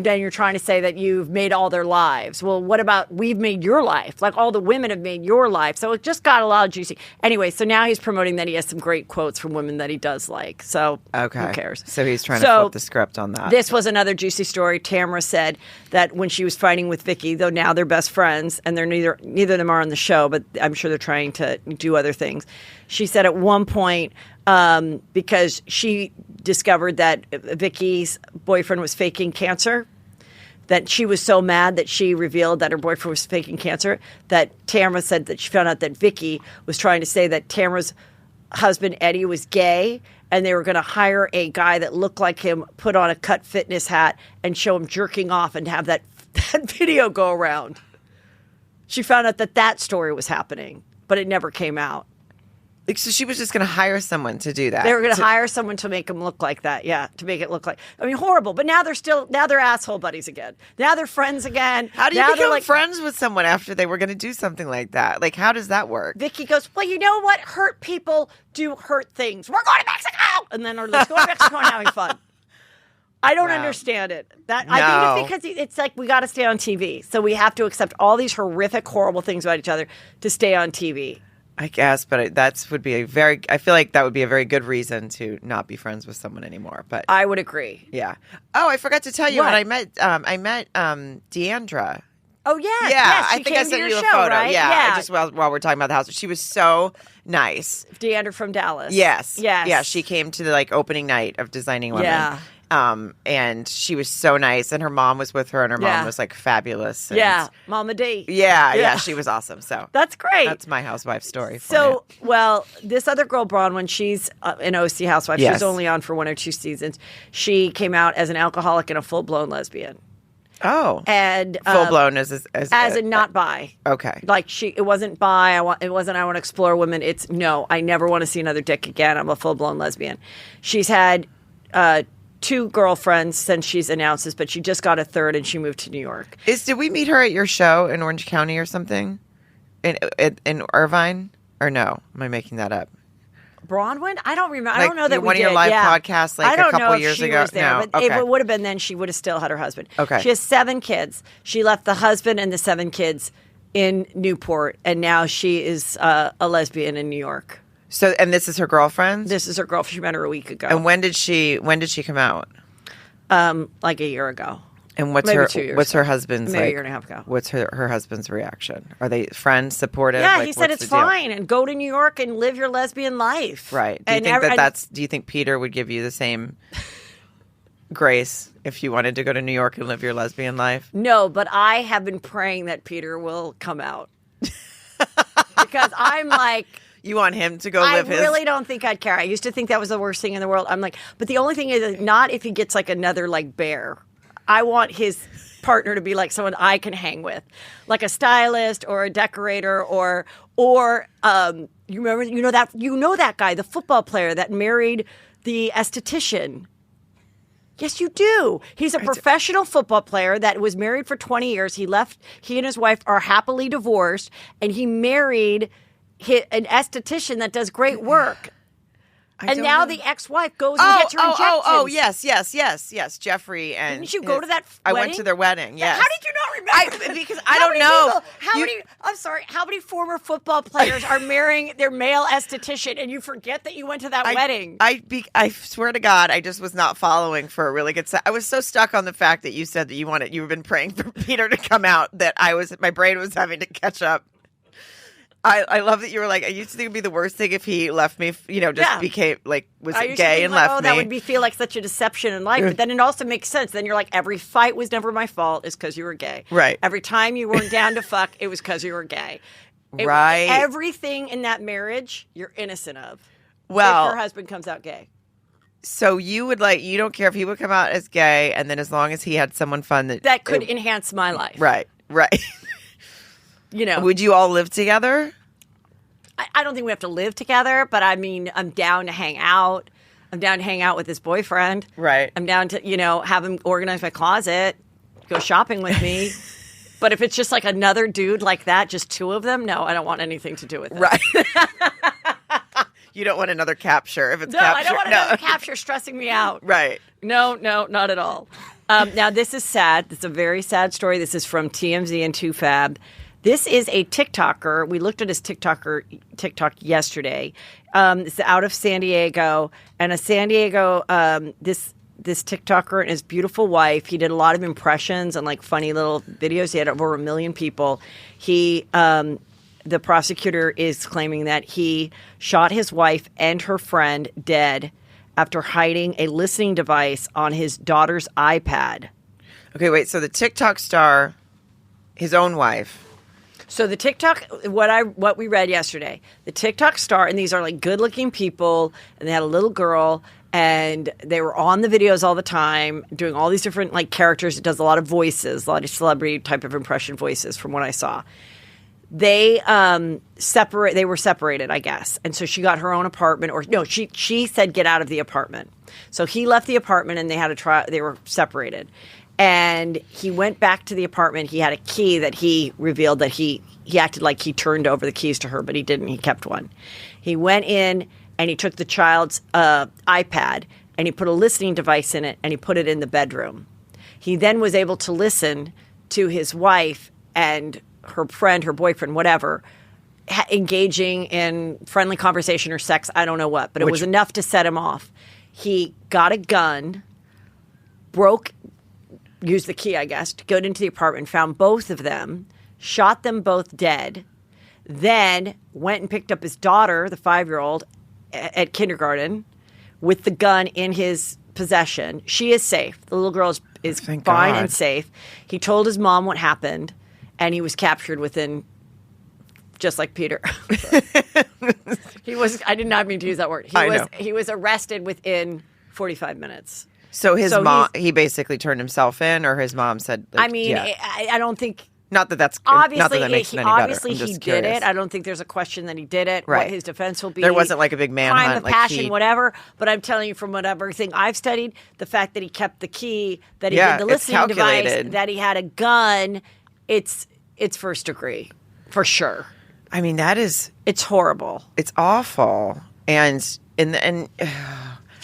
then you're trying to say that you've made all their lives. Well, what about we've made your life? Like all the women have made your life." So it just got a lot of juicy. Anyway, so now he's promoting that he has some great quotes from women that he does like. So who cares? So he's trying to flip the script on that. This was another juicy story. Tamara said that when she was fighting with Vicky, though now they're best friends, and they're neither of them are on the show, but I'm sure they're trying to do other things. She said at one point, because she discovered that Vicky's boyfriend was faking cancer, that she was so mad that she revealed that her boyfriend was faking cancer, that Tamara said that she found out that Vicky was trying to say that Tamara's husband, Eddie, was gay, and they were going to hire a guy that looked like him, put on a cut fitness hat, and show him jerking off and have that video go around. She found out that story was happening, but it never came out. Like, so she was just going to hire someone to do that. They were going to hire someone to make him look like that. Yeah, to make it look like. I mean, horrible. But now they're asshole buddies again. Now they're friends again. How do you become friends with someone after they were going to do something like that? Like, how does that work? Vicky goes, well, you know what? Hurt people do hurt things. We're going to Mexico, and then let's go to Mexico and having fun. I don't understand it. I think it's because it's like we got to stay on TV, so we have to accept all these horrific, horrible things about each other to stay on TV. I guess, but I feel like that would be a very good reason to not be friends with someone anymore. But I would agree. Yeah. Oh, I forgot to tell you when I met Deandra. Oh yeah. Yeah. Yes, I think I sent you a photo. Right? Yeah. Just while we're talking about the house, she was so nice. Deandra from Dallas. Yes. Yes. Yeah. She came to the opening night of Designing Women. Yeah. And she was so nice, and her mom was with her, and her mom was like fabulous. And Mama D. Yeah, she was awesome. So that's great. That's my housewife story. This other girl, Bronwyn, she's an OC housewife. Yes. She's only on for 1 or 2 seasons. She came out as an alcoholic and a full-blown lesbian. Oh, and full blown as a not bi. Okay, like it wasn't bi. It wasn't. I want to explore women. It's no. I never want to see another dick again. I'm a full blown lesbian. She's had 2 girlfriends since she's announced this, but she just got a 3rd, and she moved to New York. Did we meet her at your show in Orange County or something? In Irvine? Or no? Am I making that up? Bronwyn? I don't remember. I Like don't know that we one of your did. live Yeah. podcasts, like, I don't a couple know if years she ago? was there, No. but if Okay. it would have been then, she would have still had her husband. Okay. She has 7 kids. She left the husband and the 7 kids in Newport, and now she is a lesbian in New York. So, and this is her girlfriend? This is her girlfriend. She met her a week ago. And when did she come out? Like a year ago. And what's Maybe her 2 years what's her ago. husband's Maybe like? a year and a half ago. What's her husband's reaction? Are they friends, supportive? Yeah, Like, he said what's it's the deal? fine and go to New York and live your lesbian life. Right. Do you think do you think Peter would give you the same grace if you wanted to go to New York and live your lesbian life? No, but I have been praying that Peter will come out. Because I'm like, You want him to go live his... I really don't think I'd care. I used to think that was the worst thing in the world. I'm like, but the only thing is not if he gets like another like bear. I want his partner to be like someone I can hang with, like a stylist or a decorator or you remember you know that guy, the football player that married the esthetician. Yes, you do. He's a professional football player that was married for 20 years. He and his wife are happily divorced, and he married an esthetician that does great work. And now the ex-wife goes and gets her injections. Yes, Jeffrey and... Didn't you go to that I wedding? went to their wedding, yes. How did you not remember? Because I don't know. How many former football players are marrying their male esthetician and you forget that you went to that wedding? I swear to God, I just was not following for a really good... I was so stuck on the fact that you said that you've been praying for Peter to come out that my brain was having to catch up. I love that you were like, I used to think it would be the worst thing if he left me, became like, was gay and left me. That would feel like such a deception in life. But then it also makes sense. Then you're like, every fight was never my fault. It's because you were gay. Right. Every time you weren't down to fuck, it was because you were gay. Right. Everything in that marriage, you're innocent of. Well, if your husband comes out gay. So you don't care if he would come out as gay, and then as long as he had someone fun that could enhance my life. Right. Would you all live together? I don't think we have to live together, but I mean, I'm down to hang out. I'm down to hang out with his boyfriend. Right. I'm down to, have him organize my closet, go shopping with me. But if it's just like another dude like that, just 2 of them, no, I don't want anything to do with it. Right. You don't want another capture if it's capture. I don't want another No. capture stressing me out. Right. No, not at all. Now, this is sad. This is a very sad story. This is from TMZ and 2Fab. This is a TikToker. We looked at his TikTok yesterday. It's out of San Diego. And a San Diego, this TikToker and his beautiful wife, he did a lot of impressions and like funny little videos. He had over 1 million people. The prosecutor is claiming that he shot his wife and her friend dead after hiding a listening device on his daughter's iPad. Okay, wait. So the TikTok star, his own wife. So the TikTok, what we read yesterday, the TikTok star, and these are like good-looking people, and they had a little girl, and they were on the videos all the time, doing all these different like characters. It does a lot of voices, a lot of celebrity type of impression voices, from what I saw. They were separated, I guess, and so she got her own apartment, or no, she said get out of the apartment. So he left the apartment, and they had to try. They were separated. And he went back to the apartment. He had a key that he revealed that he acted like he turned over the keys to her, but he didn't. He kept one. He went in and he took the child's iPad and he put a listening device in it and he put it in the bedroom. He then was able to listen to his wife and her friend, her boyfriend, whatever, engaging in friendly conversation or sex. I don't know what, but it was enough to set him off. He got a gun, used the key, I guess, to go into the apartment, found both of them, shot them both dead, then went and picked up his daughter, the 5-year-old, at kindergarten with the gun in his possession. She is safe. The little girl is fine God. and safe. He told his mom what happened, and he was captured within, just like Peter. I did not mean to use that word. He was arrested within 45 minutes. So his mom, he basically turned himself in, or his mom said... Like, I don't think... Not that that's... Obviously, not that that makes it any better. Obviously he did it. I don't think there's a question that he did it. Right. What his defense will be. There wasn't like a big manhunt. Crime of passion, whatever. But I'm telling you from everything I've studied, the fact that he kept the key, that he did the listening device, that he had a gun, it's first degree, for sure. I mean, that is... It's horrible. It's awful. And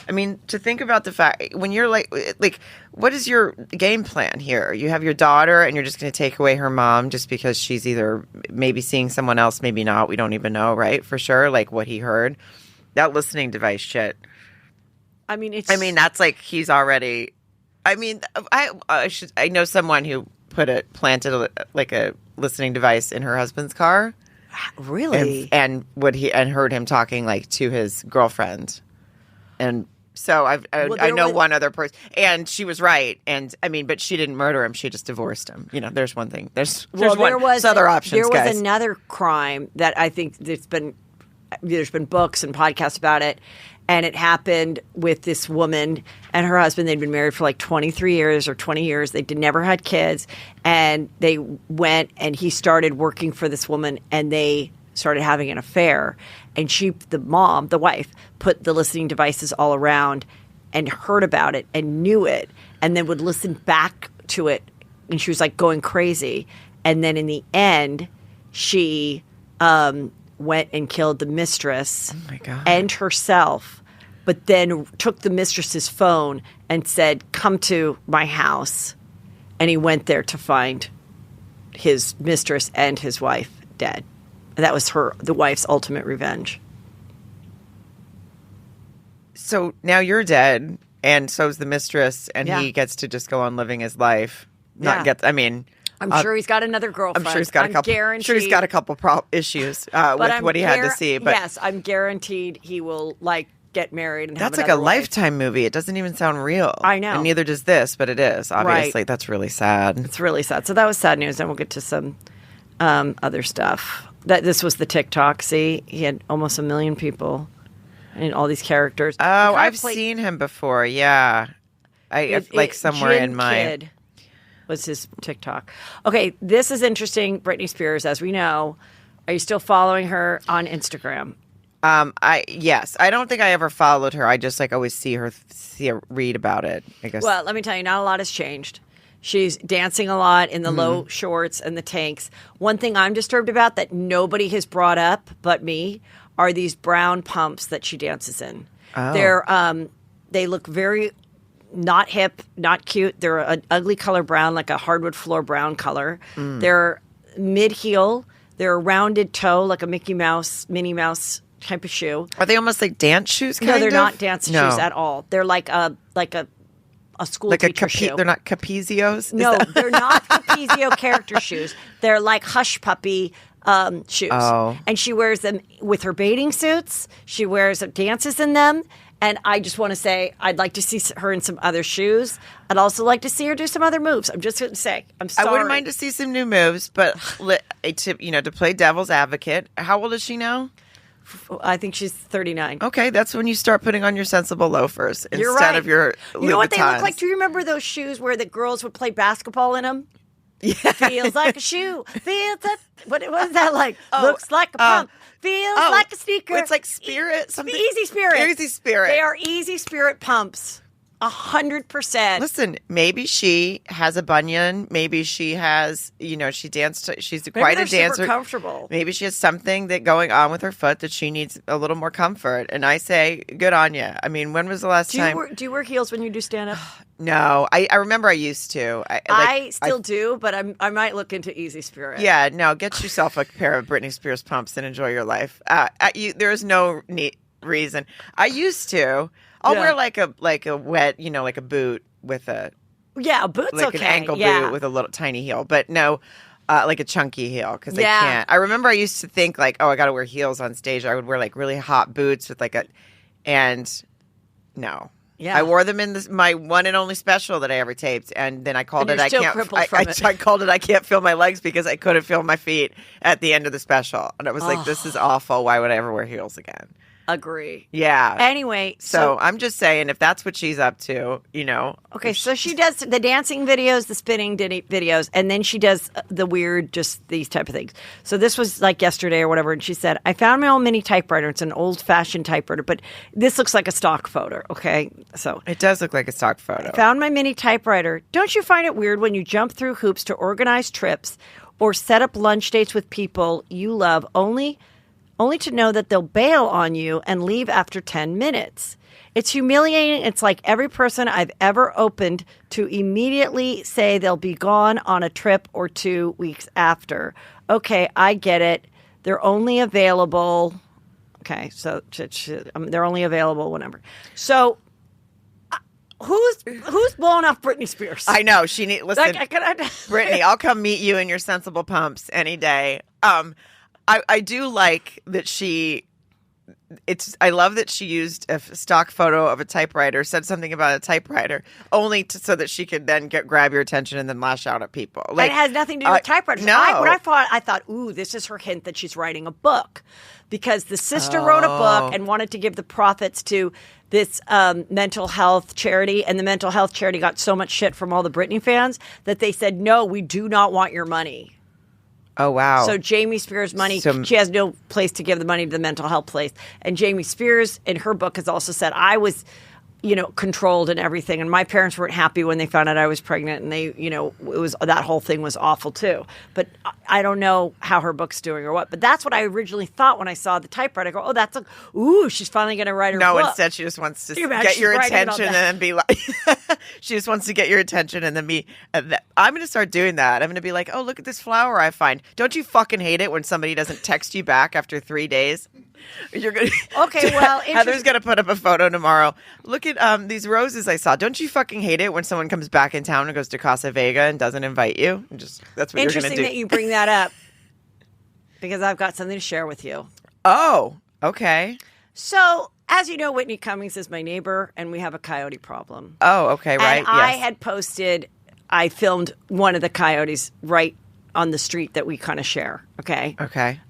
I mean, to think about the fact when you're like, what is your game plan here? You have your daughter, and you're just going to take away her mom just because she's either maybe seeing someone else, maybe not. We don't even know, right? For sure, like what he heard, that listening device shit. I mean, that's like he's already. I mean, I know someone who planted a listening device in her husband's car. Really? And heard him talking like to his girlfriend. And so I know one other person, and she was right. And I mean, but she didn't murder him; she just divorced him. You know, there's one thing. There's other options. There was guys. another crime that I think there's been books and podcasts about it, and it happened with this woman and her husband. They'd been married for like 23 years or 20 years. They never had kids, and they went and he started working for this woman, and they started having an affair. And the wife, put the listening devices all around and heard about it and knew it, and then would listen back to it. And she was like going crazy. And then in the end, she went and killed the mistress and herself, but then took the mistress's phone and said, "Come to my house." And he went there to find his mistress and his wife dead. And that was the wife's ultimate revenge. So now you're dead, and so's the mistress, and he gets to just go on living his life. I'm sure he's got another girlfriend. I'm sure he's got a couple issues with what he had to see. But yes, I'm guaranteed he will get married and that's have like a wife. Lifetime movie. It doesn't even sound real. I know. And neither does this, but it is. Obviously, right. That's really sad. It's really sad. So that was sad news. Then we'll get to some other stuff. This was the TikTok. See, he had almost 1 million people and all these characters. Oh, I've seen him before. Yeah, somewhere Jen in my Kid was his TikTok. Okay, this is interesting. Britney Spears, as we know, are you still following her on Instagram? Yes. I don't think I ever followed her. I just always see her read about it, I guess. Well, let me tell you, not a lot has changed. She's dancing a lot in the low shorts and the tanks. One thing I'm disturbed about that nobody has brought up but me are these brown pumps that she dances in. Oh. They look very not hip, not cute. They're an ugly color brown, like a hardwood floor brown color. They're mid-heel. They're a rounded toe, like a Minnie Mouse type of shoe. Are they almost like dance shoes? No, they're not dance shoes at all. They're like a school teacher shoe. They're not Capezios? No, they're not Capezio character shoes. They're like Hush Puppy shoes. Oh. And she wears them with her bathing suits. She dances in them. And I just want to say, I'd like to see her in some other shoes. I'd also like to see her do some other moves. I'm just going to say, I'm sorry. I wouldn't mind to see some new moves, but to play devil's advocate, how old is she now? I think she's 39. Okay, that's when you start putting on your sensible loafers instead of your Louboutins. You know what they look like? Do you remember those shoes where the girls would play basketball in them? Yeah. Feels like a shoe. What was that like? Looks like a pump. Feels like a sneaker. It's like Spirit. Something. Easy Spirit. Easy Spirit. They are Easy Spirit pumps. 100%. Listen, maybe she has a bunion. Maybe she has, she danced. She's quite a dancer. Super comfortable. Maybe she has something going on with her foot that she needs a little more comfort. And I say, good on you. I mean, when was the last time? Do you wear heels when you do stand up? No, I remember I used to. I still do, but I might look into Easy Spirit. Yeah, no, get yourself a pair of Britney Spears pumps and enjoy your life. There is no reason. I used to. I'll wear like a wet, like a boot with a boot's like okay. an ankle boot with a little tiny heel, but no, like a chunky heel because I can't. I remember I used to think I got to wear heels on stage. I would wear really hot boots with no. Yeah. I wore them in my one and only special that I ever taped, and then I called it. I called it. I can't feel my legs because I couldn't feel my feet at the end of the special, and I was like, "This is awful. Why would I ever wear heels again?" Agree. Yeah. Anyway, so I'm just saying, if that's what she's up to, Okay, so she does the dancing videos, the spinning videos, and then she does the weird, just these type of things. So this was like yesterday or whatever, and she said, I found my old mini typewriter. It's an old-fashioned typewriter, but this looks like a stock photo, okay? So it does look like a stock photo. I found my mini typewriter. Don't you find it weird when you jump through hoops to organize trips or set up lunch dates with people you love only only to know that they'll bail on you and leave after 10 minutes. It's humiliating. It's like every person I've ever opened to immediately say they'll be gone on a trip or 2 weeks after. Okay, I get it. They're only available. Okay, so they're only available whenever. So who's blowing off Britney Spears? I know she need. Listen, Britney, I'll come meet you in your sensible pumps any day. I do like that she. I love that she used a stock photo of a typewriter, said something about a typewriter, only so that she could then grab your attention and then lash out at people. Like, it has nothing to do with typewriters. No. I thought, ooh, this is her hint that she's writing a book, because the sister wrote a book and wanted to give the profits to this mental health charity, and the mental health charity got so much shit from all the Britney fans that they said, no, we do not want your money. Oh, wow. So Jamie Spears' money, she has no place to give the money to the mental health place. And Jamie Spears, in her book, has also said, I was, controlled and everything. And my parents weren't happy when they found out I was pregnant. And they, it was, that whole thing was awful too. But I don't know how her book's doing or what. But that's what I originally thought when I saw the typewriter. I go, ooh, she's finally going to write her book. No, instead she just wants to get your attention and then be like, she just wants to get your attention and then be, I'm going to start doing that. I'm going to be like, oh, look at this flower I find. Don't you fucking hate it when somebody doesn't text you back after 3 days? You're gonna Heather's gonna put up a photo tomorrow. Look at these roses I saw. Don't you fucking hate it when someone comes back in town and goes to Casa Vega and doesn't invite you? That's what you're gonna do. Interesting that you bring that up, because I've got something to share with you. Oh, okay. So, as you know, Whitney Cummings is my neighbor, and we have a coyote problem. Oh, okay, right. And I had posted, I filmed one of the coyotes right on the street that we kind of share. Okay.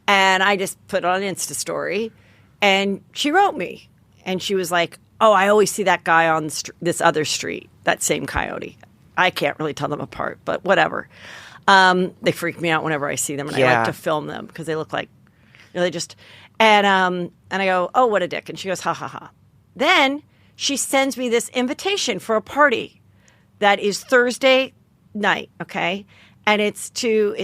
And I just put it on Insta story, and she wrote me, and she was like, oh, I always see that guy on this other street, that same coyote. I can't really tell them apart, but whatever. They freak me out whenever I see them, and I like to film them because they look like, they just, and I go, oh, what a dick. And she goes, ha, ha, ha. Then she sends me this invitation for a party that is Thursday night. Okay. And it's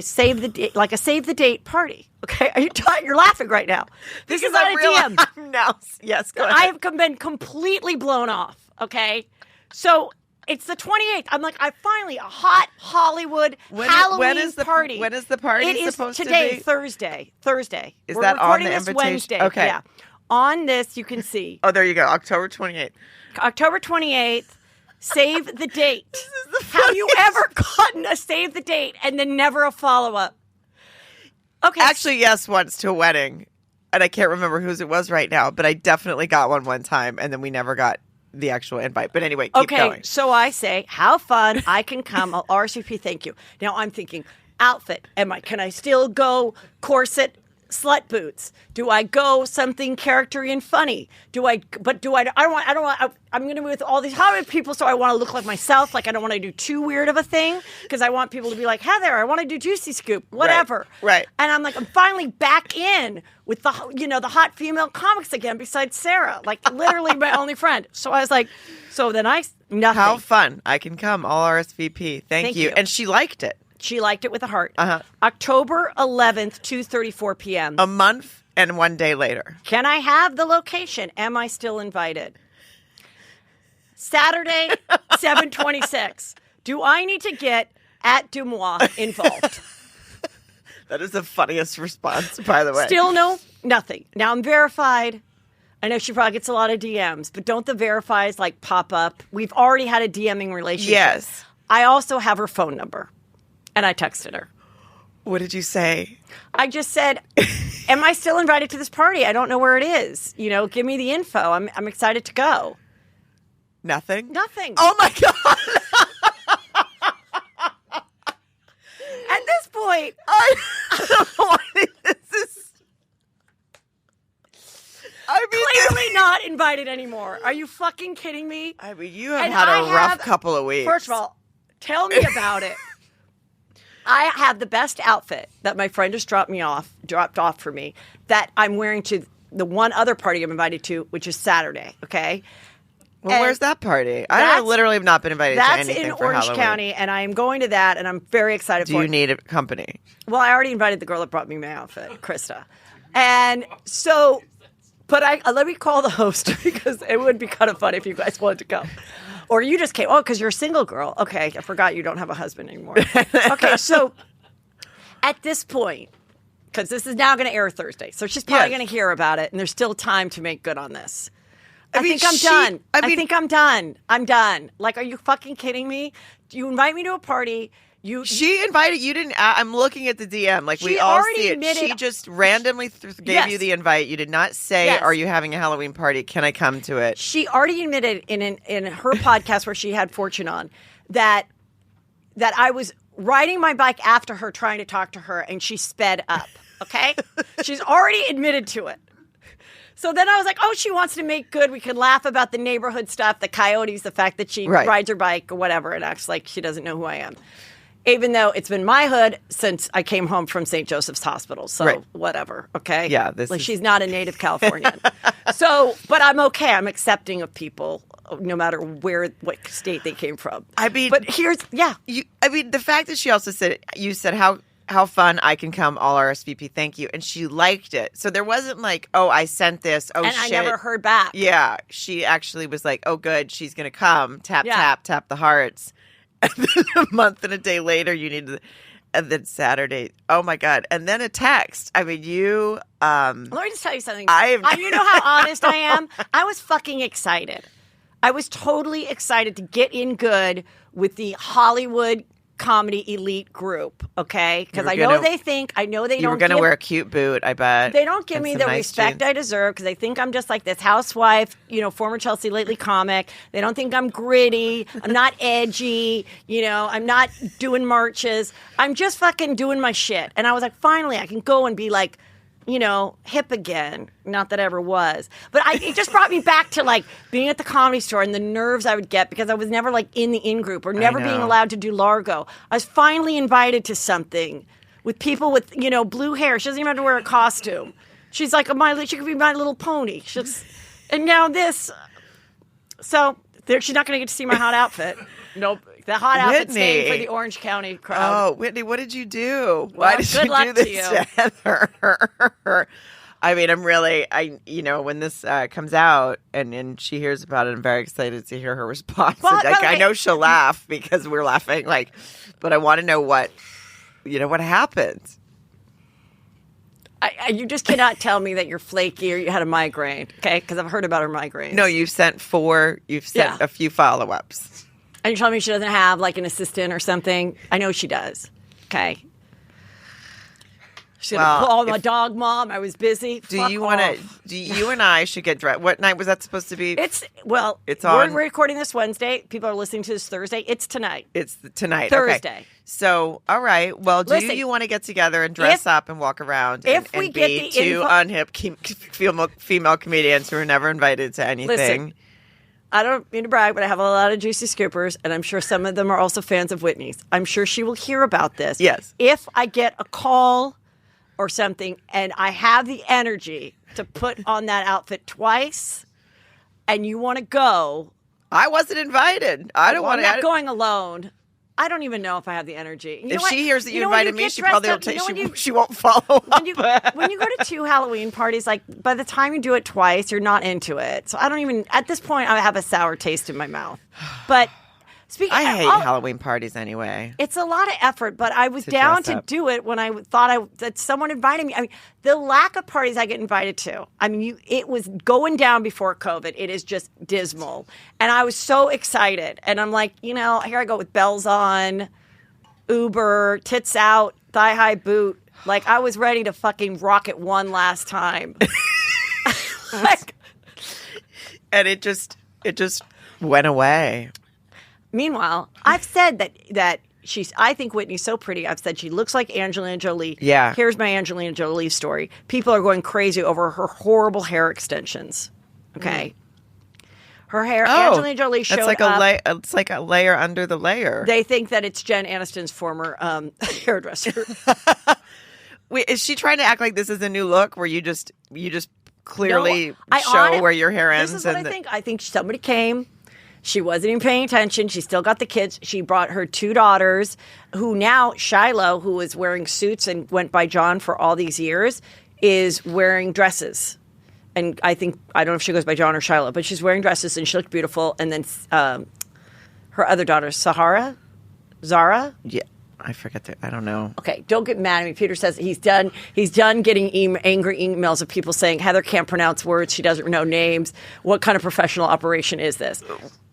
save the date, like a save the date party. Okay, you're laughing right now. This is not a DM. No, yes, go ahead. I have been completely blown off. Okay, so it's the 28th. I'm like, a hot Hollywood Halloween party. When is the party supposed to be? It is today, Thursday. Is We're that recording on the this invitation? Wednesday. Okay. Yeah. On this, you can see. Oh, there you go. October 28th. October 28th. Save the date. Have you ever gotten a save the date and then never a follow-up? Okay. Actually, yes, once to a wedding. And I can't remember whose it was right now, but I definitely got one time, and then we never got the actual invite. But anyway, keep going. So I say, how fun, I can come. I'll RSVP, thank you. Now I'm thinking, outfit. Can I still go corset, slut boots? Do I go something charactery and funny? I'm going to be with all these Hollywood people, so I want to look like myself. Like, I don't want to do too weird of a thing, because I want people to be like, Heather, I want to do Juicy Scoop, whatever. Right. And I'm like, I'm finally back in with the hot female comics again, besides Sarah, like literally my only friend. So I was like, nothing. How fun. I can come. All RSVP. Thank you. And she liked it. She liked it with a heart. Uh-huh. October 11th, 2:34 p.m. A month and 1 day later. Can I have the location? Am I still invited? Saturday, 7:26. Do I need to get at Dumois involved? That is the funniest response, by the way. Still nothing. Now I'm verified. I know she probably gets a lot of DMs, but don't the verifies like pop up? We've already had a DMing relationship. Yes. I also have her phone number. And I texted her. What did you say? I just said, am I still invited to this party? I don't know where it is. Give me the info. I'm excited to go. Nothing? Nothing. Oh, my God. At this point, I don't know why this is. Clearly not invited anymore. Are you fucking kidding me? I mean, you have had a rough couple of weeks. First of all, tell me about it. I have the best outfit that my friend just dropped off for me, that I'm wearing to the one other party I'm invited to, which is Saturday. Okay. Well, where's that party? I literally have not been invited to anything for Halloween. That's in Orange County, and I am going to that, and I'm very excited for it. Do you need a company? Well, I already invited the girl that brought me my outfit, Krista. And so, but let me call the host because it would be kind of fun if you guys wanted to go. Or you just came. Oh, because you're a single girl. Okay, I forgot you don't have a husband anymore. Okay, so at this point, because this is now going to air Thursday, so she's probably going to hear about it, and there's still time to make good on this. I think I'm done. I think I'm done. I'm done. Like, are you fucking kidding me? You invite me to a party. She invited you. Didn't. I'm looking at the DM. Like we all see it. She just randomly gave you the invite. You did not say, "Are you having a Halloween party? Can I come to it?" She already admitted in her podcast where she had Fortune on that I was riding my bike after her, trying to talk to her, and she sped up. Okay, she's already admitted to it. So then I was like, oh, she wants to make good. We can laugh about the neighborhood stuff, the coyotes, the fact that she rides her bike or whatever, and acts like she doesn't know who I am. Even though it's been my hood since I came home from St. Joseph's Hospital. So whatever, okay? Yeah. She's not a native Californian. But I'm okay. I'm accepting of people no matter what state they came from. I mean. But here's, the fact that she also said, you said how fun, I can come, all RSVP, thank you. And she liked it. So there wasn't like, oh, I sent this, oh, and shit. I never heard back. Yeah. She actually was like, oh, good, she's going to come. Tap, tap the hearts. And then a month and a day later, and then Saturday, oh my God. And then a text. I mean, you. Let me just tell you something. You know how honest I am? I was fucking excited. I was totally excited to get in good with the Hollywood comedy elite group, okay? Because I know they don't. You were going to wear a cute boot, I bet. They don't give me the respect I deserve because they think I'm just like this housewife, former Chelsea Lately comic. They don't think I'm gritty. I'm not edgy. I'm not doing marches. I'm just fucking doing my shit. And I was like, finally, I can go and be like, hip again. Not that I ever was. But it just brought me back to like being at the Comedy Store and the nerves I would get because I was never like in the in-group or never being allowed to do Largo. I was finally invited to something with people with, blue hair. She doesn't even have to wear a costume. She's like, she could be My Little Pony. And now this. So she's not going to get to see my hot outfit. Nope. The hot outfit's staying for the Orange County crowd. Oh, Whitney, what did you do? Well, why did you do this to Heather? I mean, when this comes out and she hears about it, I'm very excited to hear her response. Well, I know she'll laugh because we're laughing, but I want to know what happened. You just cannot tell me that you're flaky or you had a migraine, okay? Because I've heard about her migraines. No, you've sent a few follow-ups. And you're telling me she doesn't have like an assistant or something? I know she does. Okay. She said, "Oh, my dog, mom. I was busy." Do you and I should get dressed? What night was that supposed to be? It's on. We're recording this Wednesday. People are listening to this Thursday. It's tonight. It's tonight. Thursday. Okay. So, all right. Well, do you want to get together and dress up and walk around and be two unhip female comedians who were never invited to anything? Listen, I don't mean to brag, but I have a lot of juicy scoopers, and I'm sure some of them are also fans of Whitney's. I'm sure she will hear about this. Yes. If I get a call or something and I have the energy to put on that outfit twice and you want to go. I wasn't invited. I don't want to. I'm not going alone. I don't even know if I have the energy. If she hears that you invited me, she probably will she won't follow up. When you go to two Halloween parties, like by the time you do it twice, you're not into it. So I don't even, at this point, I have a sour taste in my mouth. But I hate Halloween parties anyway. It's a lot of effort, but I was down to do it when I thought that someone invited me. I mean, the lack of parties I get invited to. I mean, it was going down before COVID. It is just dismal. And I was so excited. And I'm like, here I go with bells on, Uber, tits out, thigh-high boot. Like, I was ready to fucking rock it one last time. And it just went away. Meanwhile, I've said that I think Whitney's so pretty. I've said she looks like Angelina Jolie. Yeah. Here's my Angelina Jolie story. People are going crazy over her horrible hair extensions. Okay. Her hair, Angelina Jolie showed up. It's like a layer under the layer. They think that it's Jen Anniston's former hairdresser. Wait, is she trying to act like this is a new look where you just clearly show where your hair ends? This is what I think. I think somebody came. She wasn't even paying attention. She still got the kids. She brought her two daughters, who now, Shiloh, who was wearing suits and went by John for all these years, is wearing dresses. And I don't know if she goes by John or Shiloh, but she's wearing dresses and she looked beautiful. And then her other daughter, Zara? Yeah. I forget that. I don't know. Okay, don't get mad at me. Peter says he's done getting angry emails of people saying Heather can't pronounce words. She doesn't know names. What kind of professional operation is this?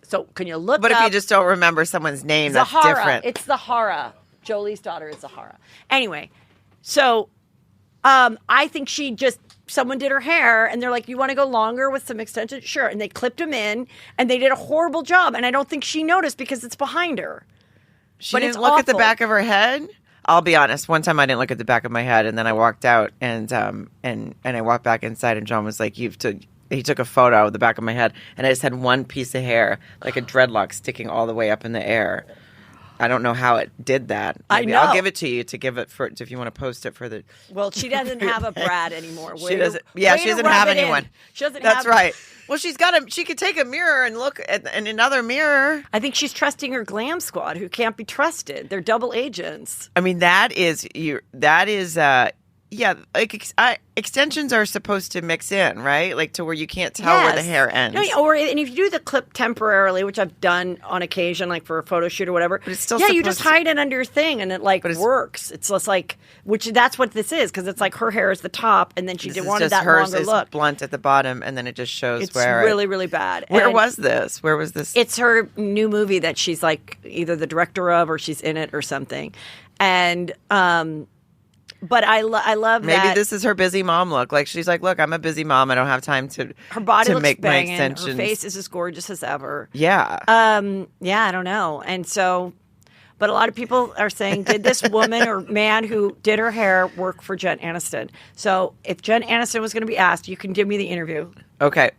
So can you look But up? if you just don't remember someone's name, Zahara. that's different. It's Zahara. Jolie's daughter is Zahara. Anyway, so I think someone did her hair and they're like, you want to go longer with some extensions? Sure. And they clipped them in and they did a horrible job. And I don't think she noticed because it's behind her. She didn't look at the back of her head. I'll be honest. One time I didn't look at the back of my head, and then I walked out, and I walked back inside, and John was like, He took a photo of the back of my head, and I just had one piece of hair, like a dreadlock, sticking all the way up in the air. I don't know how it did that. Maybe I know. I'll give it to you to give it for if you want to post it for the. Well, she doesn't have a Brad anymore. She doesn't. Yeah, she doesn't have anyone. She doesn't. That's right. Well, she could take a mirror and look at in another mirror. I think she's trusting her glam squad, who can't be trusted. They're double agents. I mean, yeah, like extensions are supposed to mix in, right? Like to where you can't tell where the hair ends. No, and if you do the clip temporarily, which I've done on occasion, like for a photo shoot or whatever, but it's still you just hide it under your thing, and it works. It's just like, that's what this is, because it's like her hair is the top, and then she wanted that hers longer is look. Blunt at the bottom, and then it just shows it's where. It's really, really bad. Where was this? Where was this? It's her new movie that she's like either the director of or she's in it or something, and but I love maybe that. This is her busy mom look. Like she's like, look, I'm a busy mom. I don't have time to. Her body looks make banging. my extensions. Her face is as gorgeous as ever. Yeah. Yeah, I don't know, and so. But a lot of people are saying, did this woman or man who did her hair work for Jen Anniston? So if Jen Anniston was going to be asked, you can give me the interview. Okay.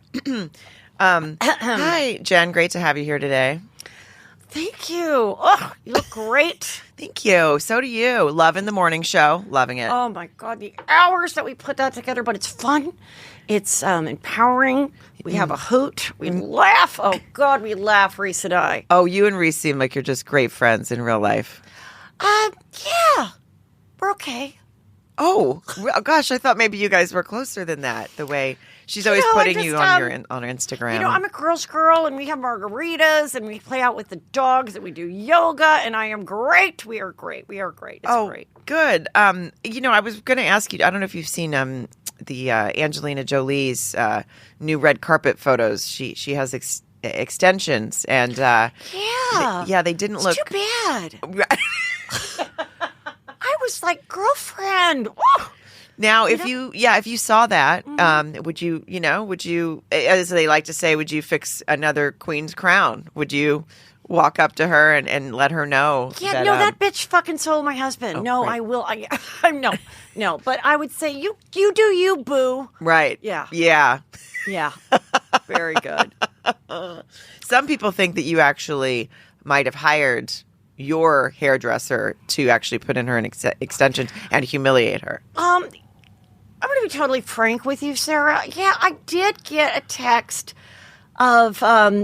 Hi, Jen. Great to have you here today. Thank you. Oh, you look great. Thank you. So do you. Loving the morning show. Loving it. Oh, my God. The hours that we put that together, but it's fun. It's empowering. We have a hoot. We laugh. Oh, God, we laugh, Reese and I. Oh, you and Reese seem like you're just great friends in real life. Yeah. We're okay. Oh, gosh, I thought maybe you guys were closer than that, the way she's always putting you on her Instagram. You know, I'm a girl's girl, and we have margaritas, and we play out with the dogs, and we do yoga, and I am great. We are great. We are great. It's great. Good. You know, I was going to ask you, I don't know if you've seen the Angelina Jolie's new red carpet photos. She has extensions, and yeah, they didn't look too bad. I was like, girlfriend. Oh. Now, if you saw that, would you, as they like to say, would you fix another queen's crown? Would you walk up to her and let her know? Yeah, that bitch fucking sold my husband. Right. I will. No. But I would say you do you, boo. Right. Yeah. Yeah. Yeah. Very good. Some people think that you actually might have hired your hairdresser to actually put in her an extension and humiliate her. I'm going to be totally frank with you, Sarah. Yeah, I did get a text of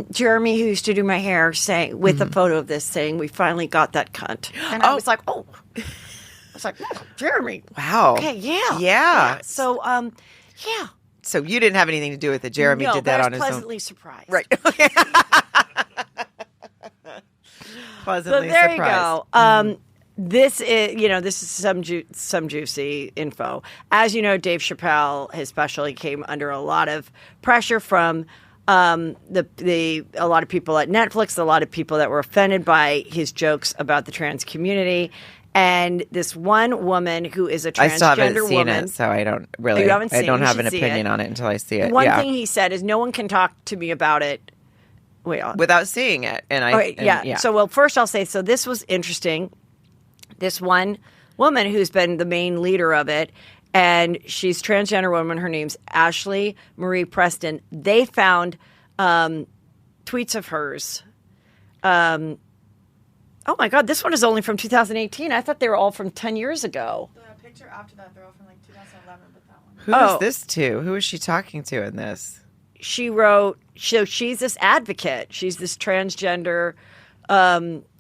Jeremy, who used to do my hair, saying with a photo of this, saying we finally got that cunt, and I was like, oh, Jeremy, wow, okay, yeah. Yeah. So, yeah. So you didn't have anything to do with it. Jeremy did that on his own. Pleasantly surprised, right? Okay. Pleasantly so there surprised. you go. This is some juicy info. As you know, Dave Chappelle, his special, he came under a lot of pressure from a lot of people at Netflix, a lot of people that were offended by his jokes about the trans community. And this one woman who is a transgender woman. I still haven't seen it, so I don't really. I don't have an opinion on it until I see it. One thing he said is, no one can talk to me about it. Without seeing it, So, first I'll say, so this was interesting. This one woman who's been the main leader of it, and she's a transgender woman. Her name's Ashley Marie Preston. They found tweets of hers. Oh my God, this one is only from 2018. I thought they were all from 10 years ago. The picture after that, they're all from like 2011, but that one. Who is this to? Who is she talking to in this? She wrote, so she's this advocate. She's this transgender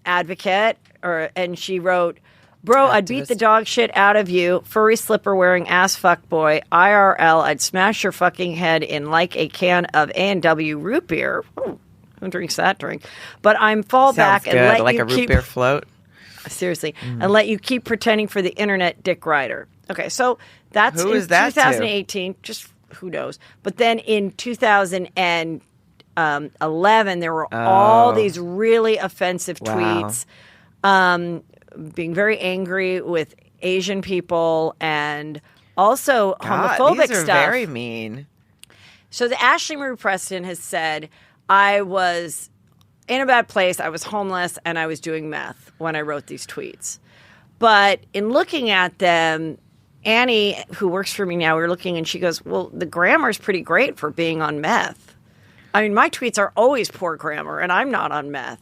advocate, and she wrote, Bro, I'd beat the dog shit out of you. Furry slipper wearing ass fuck boy. IRL, I'd smash your fucking head in like a can of A&W root beer. Ooh, who drinks that drink? But I'm fall back and let like you a root keep... beer float. Seriously. And let you keep pretending for the internet dick rider. Okay, so that's Who in is that 2018. Just who knows. But then in 2011, there were all these really offensive tweets, being very angry with Asian people and also homophobic these are stuff. very mean. So the Ashley Marie Preston has said, I was in a bad place, I was homeless, and I was doing meth when I wrote these tweets. But in looking at them, Annie, who works for me now, we were looking and she goes, well, the grammar's pretty great for being on meth. I mean, my tweets are always poor grammar, and I'm not on meth.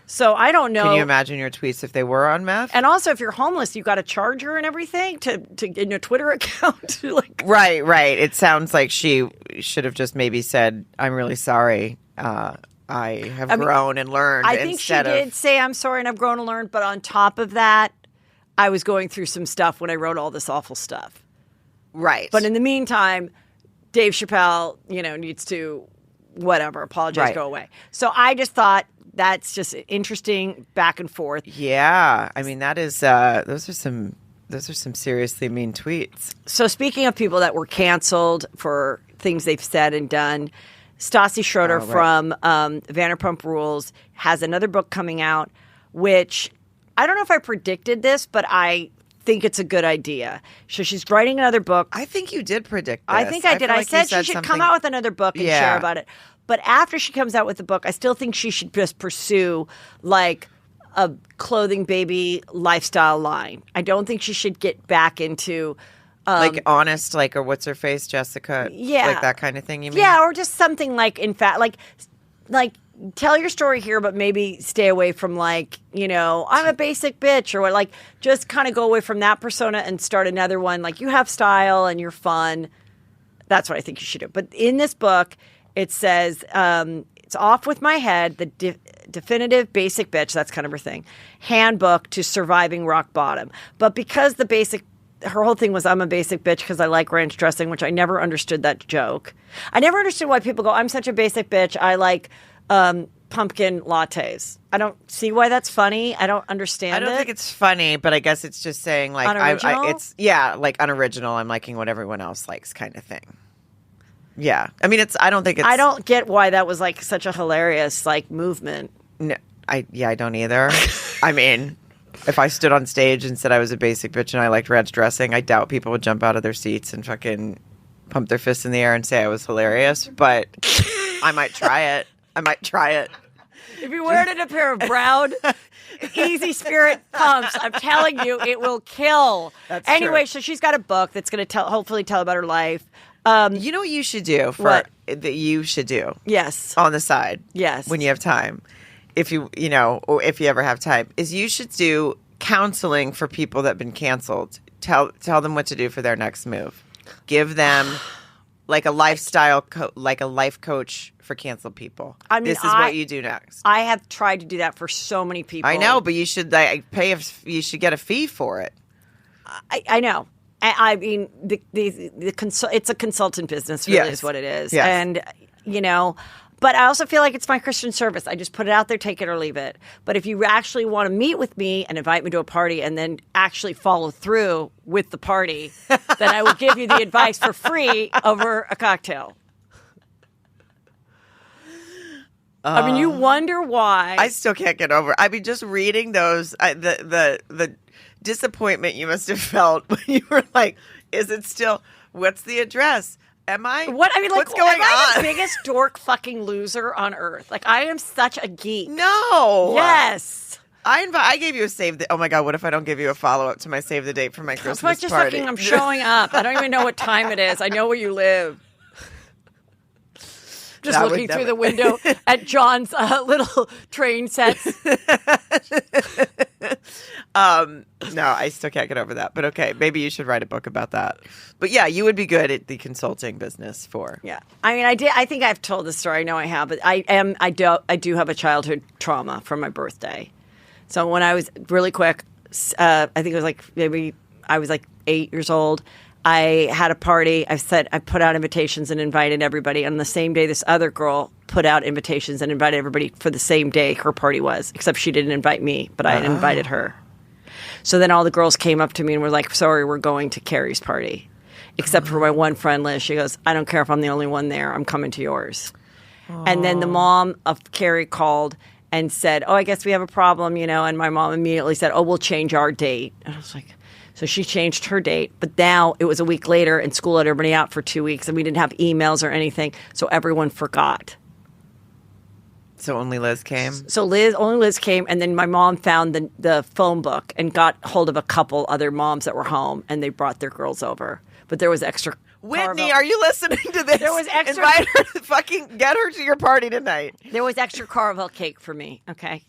So I don't know. Can you imagine your tweets if they were on meth? And also, if you're homeless, you got a charger and everything to in your Twitter account. Like, right. It sounds like she should have just maybe said, I'm really sorry. I have grown and learned. I think she did say, I'm sorry and I've grown and learned. But on top of that, I was going through some stuff when I wrote all this awful stuff. Right. But in the meantime, Dave Chappelle, needs to, apologize, go away. So I just thought that's just interesting back and forth. Yeah. I mean, that is, those are some seriously mean tweets. So speaking of people that were canceled for things they've said and done, Stassi Schroeder from Vanderpump Rules has another book coming out, which I don't know if I predicted this, but I think it's a good idea. So she's writing another book. I think you did predict this. I think I did. I said she should come out with another book and share about it. But after she comes out with the book, I still think she should just pursue like a clothing baby lifestyle line. I don't think she should get back into like honest, like, or what's her face, Jessica? Yeah. Like that kind of thing, you mean? Yeah, or just something like, in fact, like tell your story here, but maybe stay away from like, I'm a basic bitch, or what, like just kind of go away from that persona and start another one. Like you have style and you're fun. That's what I think you should do. But in this book, it says, it's off with my head, the definitive basic bitch, that's kind of her thing, handbook to surviving rock bottom. But because her whole thing was, I'm a basic bitch because I like ranch dressing, which I never understood that joke. I never understood why people go, I'm such a basic bitch, I like pumpkin lattes. I don't see why that's funny. I don't understand it. I don't think it's funny, but I guess it's just saying like unoriginal? like unoriginal. I'm liking what everyone else likes kind of thing. Yeah. I mean, I don't get why that was like such a hilarious like movement. No, I don't either. I mean, if I stood on stage and said I was a basic bitch and I liked ranch dressing, I doubt people would jump out of their seats and fucking pump their fists in the air and say I was hilarious, but I might try it. If you wear it in a pair of brown Easy Spirit pumps, I'm telling you, it will kill. That's anyway, true. So she's got a book that's going to hopefully tell about her life. You know what you should do Yes. on the side. Yes. When you have time. If you ever have time, is you should do counseling for people that have been canceled. Tell them what to do for their next move. Give them like a lifestyle, like a life coach for canceled people. I mean, this is what you do next. I have tried to do that for so many people. I know, but you should you should get a fee for it. I know. I mean, it's a consultant business, really, is what it is. Yes. And, but I also feel like it's my Christian service. I just put it out there, take it or leave it. But if you actually want to meet with me and invite me to a party and then actually follow through with the party, then I will give you the advice for free over a cocktail. I mean, you wonder why. I still can't get over. I mean, just reading those, the disappointment you must have felt when you were like, "Is it still? What's the address? Am I? What I mean, like, what's going am I on? the biggest dork fucking loser on earth? Like, I am such a geek. No. Yes. I gave you a save the. Oh my god! What if I don't give you a follow up to my save the date for my Christmas That's just party? fucking. I'm showing up. I don't even know what time it is. I know where you live. Just looking through the window at John's little train sets. No, I still can't get over that. But okay, maybe you should write a book about that. But yeah, you would be good at the consulting business for. Yeah, I mean, I think I've told this story. I know I have, but I do have a childhood trauma from my birthday. So when I was really quick, I think it was like maybe I was like 8 years old. I had a party. I put out invitations and invited everybody. On the same day, this other girl put out invitations and invited everybody for the same day her party was, except she didn't invite me, but I had invited her. So then all the girls came up to me and were like, sorry, we're going to Carrie's party. Except for my one friend, Liz. She goes, I don't care if I'm the only one there. I'm coming to yours. And then the mom of Carrie called and said, oh, I guess we have a problem, and my mom immediately said, oh, we'll change our date. And I was like, so she changed her date. But now it was a week later and school had everybody out for 2 weeks and we didn't have emails or anything. So everyone forgot. So only Liz came? So only Liz came, and then my mom found the phone book and got hold of a couple other moms that were home, and they brought their girls over. But there was extra. Whitney, are you listening to this? There was extra. Invite her to fucking get her to your party tonight. There was extra caramel cake for me. Okay.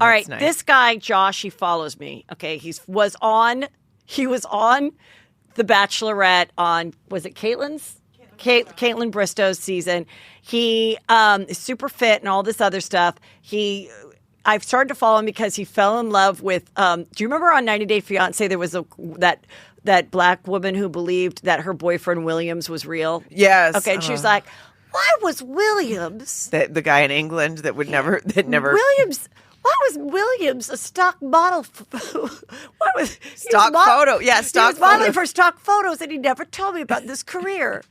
All right. Nice. This guy, Josh, he follows me. Okay. He was on The Bachelorette on, was it Caitlin's? Caitlin Bristow's season. He is super fit and all this other stuff. I've started to follow him because he fell in love with. Do you remember on 90 Day Fiancé there was that black woman who believed that her boyfriend Williams was real? Yes. Okay, and she was like, "Why was Williams the guy in England that Williams? Why was Williams a stock model? Why was stock photo? Yeah, stock he was modeling for stock photos, and he never told me about this career."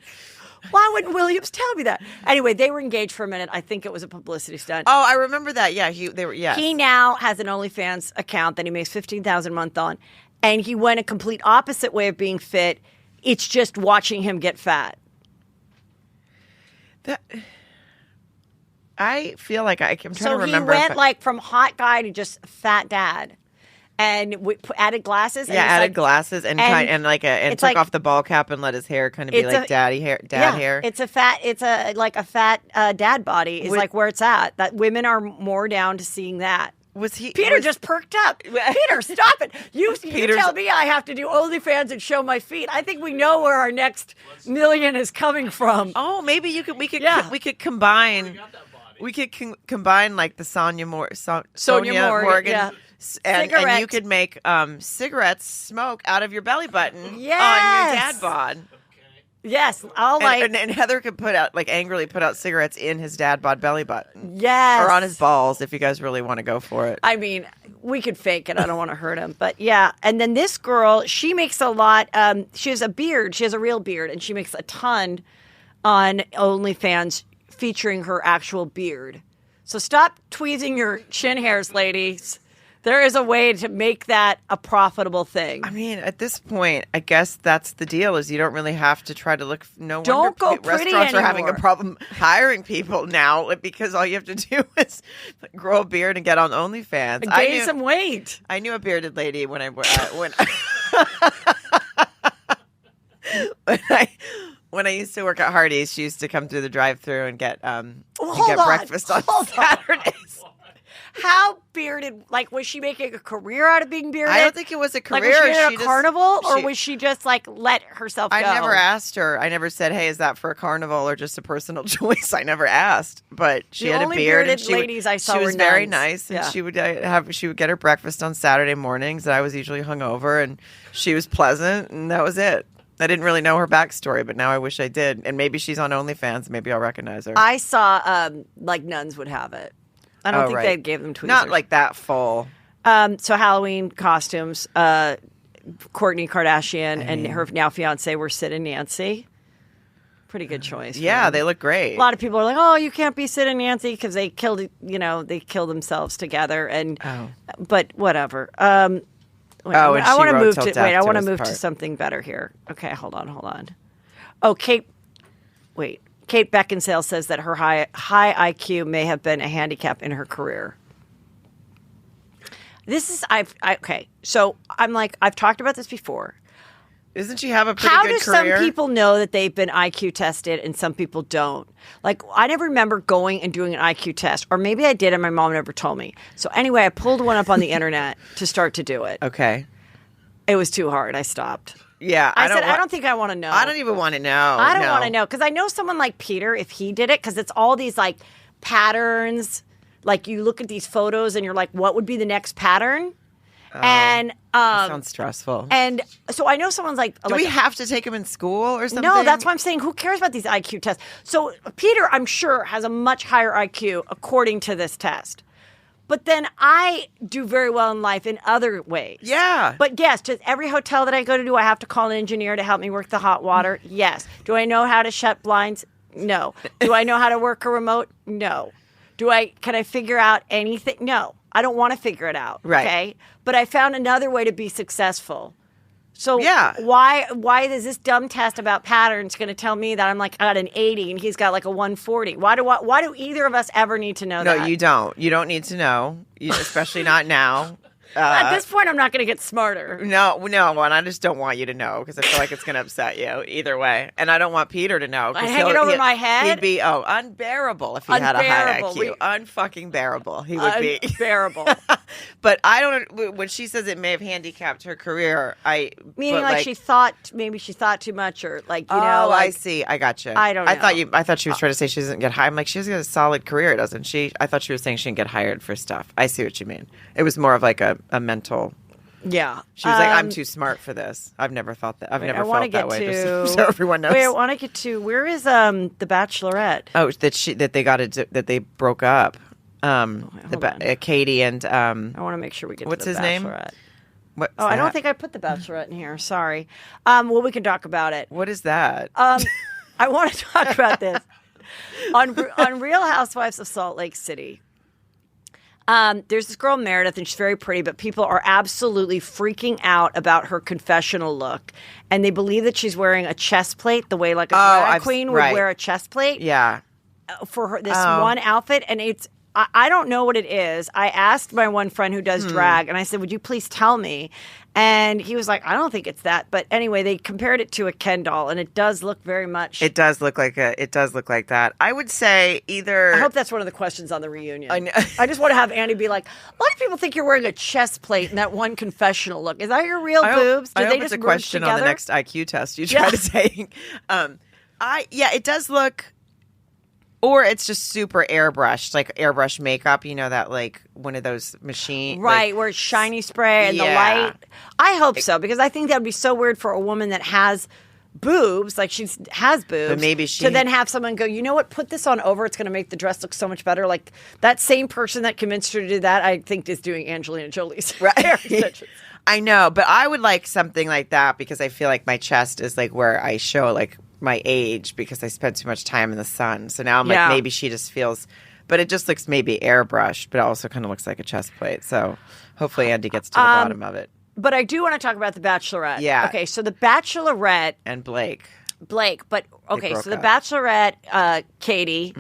Why wouldn't Williams tell me that? Anyway, they were engaged for a minute. I think it was a publicity stunt. Oh, I remember that. Yeah, they were. Yeah. He now has an OnlyFans account that he makes $15,000 a month on, and he went a complete opposite way of being fit. It's just watching him get fat. I feel like I'm trying to remember. So he went like from hot guy to just fat dad. And we added glasses. Yeah, added glasses and took off the ball cap and let his hair kind of be like dad hair. It's a fat dad body is like where it's at. That women are more down to seeing that. Peter just perked up. Peter, stop it! You tell me I have to do OnlyFans and show my feet. I think we know where our next million is coming from. Oh, maybe we could combine. We could combine like the Sonja Morgan. Yeah. And you could make cigarettes smoke out of your belly button on your dad bod. Yes, and Heather could angrily put out cigarettes in his dad bod belly button. Yes, or on his balls if you guys really want to go for it. I mean, we could fake it. I don't want to hurt him, but yeah. And then this girl, she makes a lot. She has a beard. She has a real beard, and she makes a ton on OnlyFans featuring her actual beard. So stop tweezing your chin hairs, ladies. There is a way to make that a profitable thing. I mean, at this point, I guess that's the deal is you don't really have to try to look. No don't wonder go pretty restaurants anymore. are having a problem hiring people now because all you have to do is grow a beard and get on OnlyFans. And gain some weight. I knew a bearded lady when I used to work at Hardee's. She used to come through the drive-thru and get breakfast on Saturdays. How bearded? Like, was she making a career out of being bearded? I don't think it was a career. Like, was she at a carnival, or was she just like let herself go? I never asked her. I never said, "Hey, is that for a carnival or just a personal choice?" I never asked. But she had a beard, and she was very nice, and she would get her breakfast on Saturday mornings, and I was usually hungover, and she was pleasant, and that was it. I didn't really know her backstory, but now I wish I did. And maybe she's on OnlyFans. Maybe I'll recognize her. I saw like nuns would have it. I don't think they gave them tweezers. Not like that full. So Halloween costumes. Kourtney Kardashian and her now fiance were Sid and Nancy. Pretty good choice. Yeah, they look great. A lot of people are like, "Oh, you can't be Sid and Nancy because they killed themselves together." But whatever. I want to move to something better here. Okay, hold on. Oh, Kate Beckinsale says that her high IQ may have been a handicap in her career. So I'm like, I've talked about this before. Doesn't she have a pretty good career? How do some people know that they've been IQ tested and some people don't? Like, I never remember going and doing an IQ test, or maybe I did and my mom never told me. So anyway, I pulled one up on the internet to start to do it. Okay. It was too hard. I stopped. Yeah. I don't think I want to know. I don't even want to know. I don't want to know. Because I know someone like Peter, if he did it, because it's all these like patterns. Like you look at these photos and you're like, what would be the next pattern? And That sounds stressful. and so I know someone's like, Do we have to take him in school or something? no, that's why I'm saying who cares about these IQ tests? So Peter, I'm sure, has a much higher IQ according to this test. But then I do very well in life in other ways. Yeah. But yes, to every hotel that I go to, do I have to call an engineer to help me work the hot water? Yes. Do I know how to shut blinds? No. Do I know how to work a remote? No. Can I figure out anything? No. I don't want to figure it out. Right. Okay. But I found another way to be successful. So Yeah. why is this dumb test about patterns going to tell me that I'm like I got an 80 and he's got like a 140? Why do either of us ever need to know that? No, you don't. You don't need to know, especially not now. At this point, I'm not going to get smarter. No, and I just don't want you to know because I feel like it's going to upset you either way. And I don't want Peter to know. I hang it over my head? He'd be, unbearable if he had a high IQ. Unfucking bearable. He would be. Unbearable. But I don't, when she says it may have handicapped her career, Meaning like she thought too much or like, you know. I see. I got you. I don't know. I thought she was trying to say she doesn't get hired. I'm like, she has got a solid career, doesn't she? I thought she was saying she didn't get hired for stuff. I see what you mean. It was more of like a mental. Yeah. She was like, I'm too smart for this. I've never thought that. I've never felt that way. Just so everyone knows. Wait, I want to get to, where is the Bachelorette? Oh, that they broke up. Katie and I want to make sure we get what's to the his name? Bachelorette. What's I don't that? think I put the Bachelorette in here. Sorry. Well, we can talk about it. What is that? I want to talk about this. On Real Housewives of Salt Lake City, there's this girl, Meredith, and she's very pretty, but people are absolutely freaking out about her confessional look. And they believe that she's wearing a chest plate the way like a drag queen would wear a chest plate. Yeah. For her, this one outfit. And I don't know what it is. I asked my one friend who does drag, and I said, would you please tell me? And he was like, I don't think it's that. But anyway, they compared it to a Ken doll, and it does look very much. It does look like that. I would say either. I hope that's one of the questions on the reunion. I know. I just want to have Andy be like, a lot of people think you're wearing a chest plate in that one confessional look. Is that your real boobs? Did I they hope just it's a merge question together? on the next IQ test you try to say. It does look. Or it's just super airbrushed, like airbrush makeup. You know that, like one of those machines, right? Where it's shiny spray and the light. I hope so, because I think that would be so weird for a woman that has boobs, like she has boobs, but maybe to then have someone go, you know what? Put this on over. It's going to make the dress look so much better. Like that same person that convinced her to do that, I think, is doing Angelina Jolie's hair extensions. I know, but I would like something like that because I feel like my chest is like where I show like my age because I spent too much time in the sun. So now I'm like, maybe she just feels, but it just looks maybe airbrushed, but it also kind of looks like a chest plate. So hopefully Andy gets to the bottom of it. But I do want to talk about the Bachelorette. Yeah. Okay, so the Bachelorette. And Blake. But okay, so the up. Bachelorette, Katie,